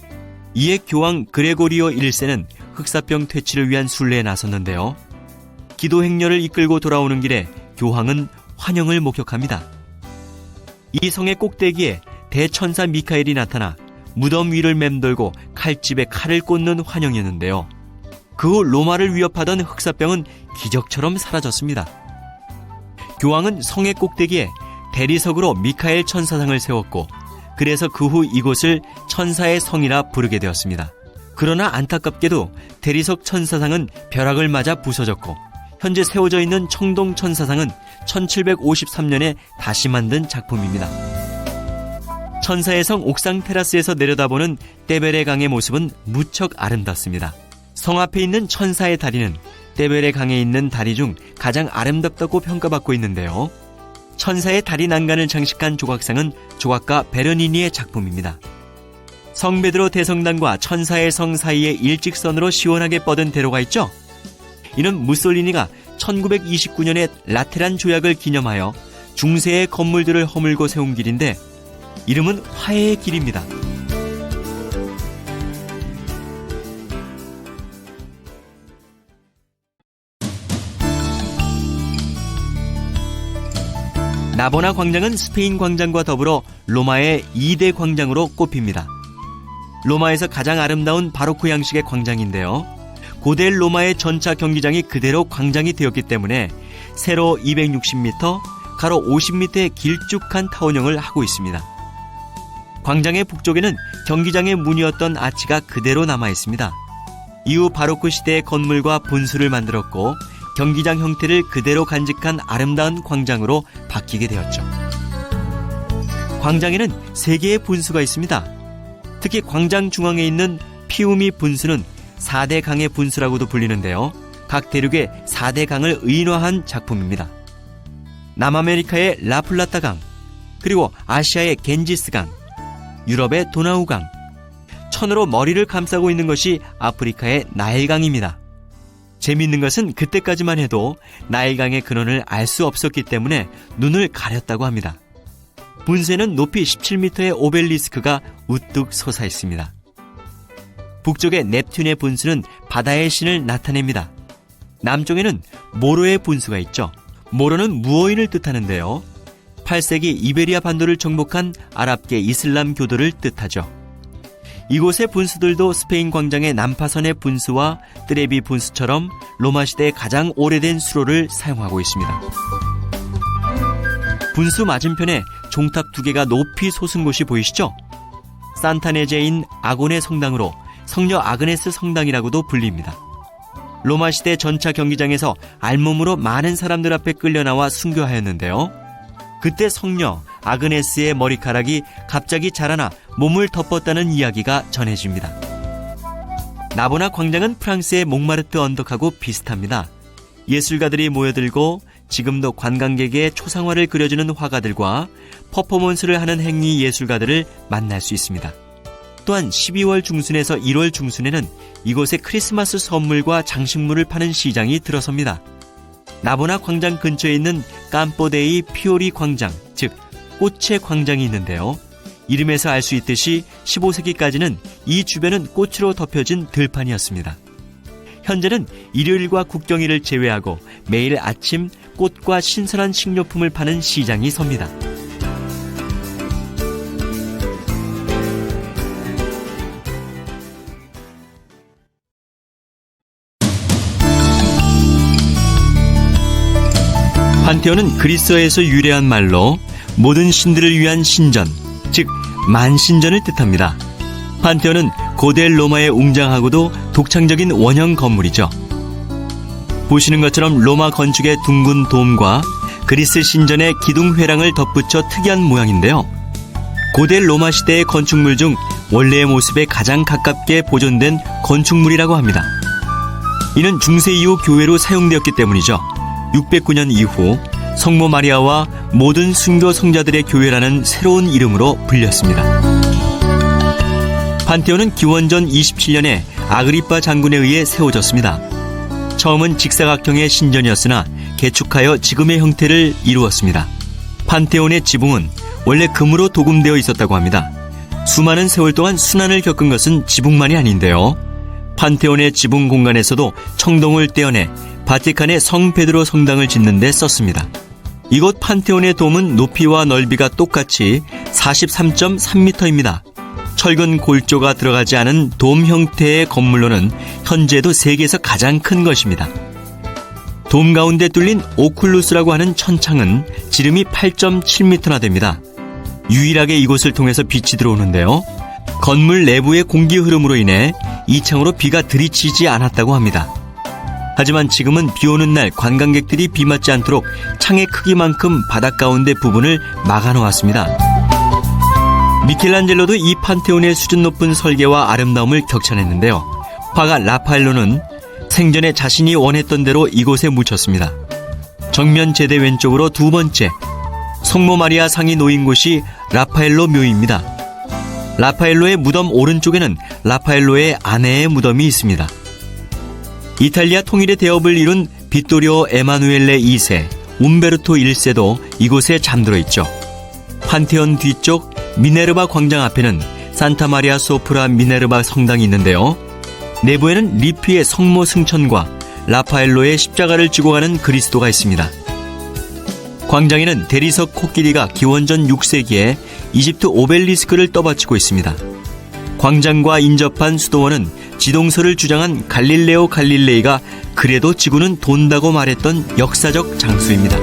이에 교황 그레고리오 1세는 흑사병 퇴치를 위한 순례에 나섰는데요. 기도 행렬을 이끌고 돌아오는 길에 교황은 환영을 목격합니다. 이 성의 꼭대기에 대천사 미카엘이 나타나 무덤 위를 맴돌고 칼집에 칼을 꽂는 환영이었는데요. 그 후 로마를 위협하던 흑사병은 기적처럼 사라졌습니다. 교황은 성의 꼭대기에 대리석으로 미카엘 천사상을 세웠고 그래서 그 후 이곳을 천사의 성이라 부르게 되었습니다. 그러나 안타깝게도 대리석 천사상은 벼락을 맞아 부서졌고 현재 세워져 있는 청동 천사상은 1753년에 다시 만든 작품입니다. 천사의 성 옥상 테라스에서 내려다보는 떼베레 강의 모습은 무척 아름답습니다. 성 앞에 있는 천사의 다리는 떼베레 강에 있는 다리 중 가장 아름답다고 평가받고 있는데요. 천사의 다리 난간을 장식한 조각상은 조각가 베르니니의 작품입니다. 성베드로 대성당과 천사의 성 사이에 일직선으로 시원하게 뻗은 대로가 있죠. 이는 무솔리니가 1929년에 라테란 조약을 기념하여 중세의 건물들을 허물고 세운 길인데 이름은 화해의 길입니다. 나보나 광장은 스페인 광장과 더불어 로마의 2대 광장으로 꼽힙니다. 로마에서 가장 아름다운 바로크 양식의 광장인데요. 고대 로마의 전차 경기장이 그대로 광장이 되었기 때문에 세로 260m, 가로 50m의 길쭉한 타원형을 하고 있습니다. 광장의 북쪽에는 경기장의 문이었던 아치가 그대로 남아 있습니다. 이후 바로크 시대의 건물과 분수를 만들었고 경기장 형태를 그대로 간직한 아름다운 광장으로 바뀌게 되었죠. 광장에는 3개의 분수가 있습니다. 특히 광장 중앙에 있는 피우미 분수는 4대 강의 분수라고도 불리는데요. 각 대륙의 4대 강을 의인화한 작품입니다. 남아메리카의 라플라타 강, 그리고 아시아의 겐지스 강, 유럽의 도나우 강, 천으로 머리를 감싸고 있는 것이 아프리카의 나일강입니다. 재미있는 것은 그때까지만 해도 나일강의 근원을 알 수 없었기 때문에 눈을 가렸다고 합니다. 분수에는 높이 17m의 오벨리스크가 우뚝 솟아 있습니다. 북쪽의 넵튠의 분수는 바다의 신을 나타냅니다. 남쪽에는 모로의 분수가 있죠. 모로는 무어인을 뜻하는데요. 8세기 이베리아 반도를 정복한 아랍계 이슬람 교도를 뜻하죠. 이곳의 분수들도 스페인 광장의 난파선의 분수와 뜨레비 분수처럼 로마 시대의 가장 오래된 수로를 사용하고 있습니다. 분수 맞은편에 종탑 2개가 높이 솟은 곳이 보이시죠? 산타네제인 아고네 성당으로 성녀 아그네스 성당이라고도 불립니다. 로마 시대 전차 경기장에서 알몸으로 많은 사람들 앞에 끌려나와 순교하였는데요. 그때 성녀 아그네스의 머리카락이 갑자기 자라나 몸을 덮었다는 이야기가 전해집니다. 나보나 광장은 프랑스의 몽마르트 언덕하고 비슷합니다. 예술가들이 모여들고 지금도 관광객의 초상화를 그려주는 화가들과 퍼포먼스를 하는 행위 예술가들을 만날 수 있습니다. 또한 12월 중순에서 1월 중순에는 이곳에 크리스마스 선물과 장식물을 파는 시장이 들어섭니다. 나보나 광장 근처에 있는 깜포데이 피오리 광장, 즉 꽃의 광장이 있는데요. 이름에서 알 수 있듯이 15세기까지는 이 주변은 꽃으로 덮여진 들판이었습니다. 현재는 일요일과 국경일을 제외하고 매일 아침 꽃과 신선한 식료품을 파는 시장이 섭니다. 판테온은 그리스어에서 유래한 말로 모든 신들을 위한 신전, 즉 만신전을 뜻합니다. 판테온은 고대 로마의 웅장하고도 독창적인 원형 건물이죠. 보시는 것처럼 로마 건축의 둥근 돔과 그리스 신전의 기둥 회랑을 덧붙여 특이한 모양인데요. 고대 로마 시대의 건축물 중 원래의 모습에 가장 가깝게 보존된 건축물이라고 합니다. 이는 중세 이후 교회로 사용되었기 때문이죠. 609년 이후 성모 마리아와 모든 순교 성자들의 교회라는 새로운 이름으로 불렸습니다. 판테온은 기원전 27년에 아그리파 장군에 의해 세워졌습니다. 처음은 직사각형의 신전이었으나 개축하여 지금의 형태를 이루었습니다. 판테온의 지붕은 원래 금으로 도금되어 있었다고 합니다. 수많은 세월 동안 순환을 겪은 것은 지붕만이 아닌데요. 판테온의 지붕 공간에서도 청동을 떼어내 바티칸의 성 베드로 성당을 짓는 데 썼습니다. 이곳 판테온의 돔은 높이와 넓이가 똑같이 43.3m입니다. 철근 골조가 들어가지 않은 돔 형태의 건물로는 현재도 세계에서 가장 큰 것입니다. 돔 가운데 뚫린 오쿨루스라고 하는 천창은 지름이 8.7m나 됩니다. 유일하게 이곳을 통해서 빛이 들어오는데요. 건물 내부의 공기 흐름으로 인해 이 창으로 비가 들이치지 않았다고 합니다. 하지만 지금은 비 오는 날 관광객들이 비 맞지 않도록 창의 크기만큼 바닥 가운데 부분을 막아놓았습니다. 미켈란젤로도 이 판테온의 수준 높은 설계와 아름다움을 격찬했는데요. 화가 라파엘로는 생전에 자신이 원했던 대로 이곳에 묻혔습니다. 정면 제대 왼쪽으로 두 번째, 성모 마리아 상이 놓인 곳이 라파엘로 묘입니다. 라파엘로의 무덤 오른쪽에는 라파엘로의 아내의 무덤이 있습니다. 이탈리아 통일의 대업을 이룬 비토리오 에마누엘레 2세, 움베르토 1세도 이곳에 잠들어 있죠. 판테온 뒤쪽 미네르바 광장 앞에는 산타 마리아 소프라 미네르바 성당이 있는데요. 내부에는 리피의 성모 승천과 라파엘로의 십자가를 쥐고 가는 그리스도가 있습니다. 광장에는 대리석 코끼리가 기원전 6세기에 이집트 오벨리스크를 떠받치고 있습니다. 광장과 인접한 수도원은 지동설을 주장한 갈릴레오 갈릴레이가 그래도 지구는 돈다고 말했던 역사적 장소입니다.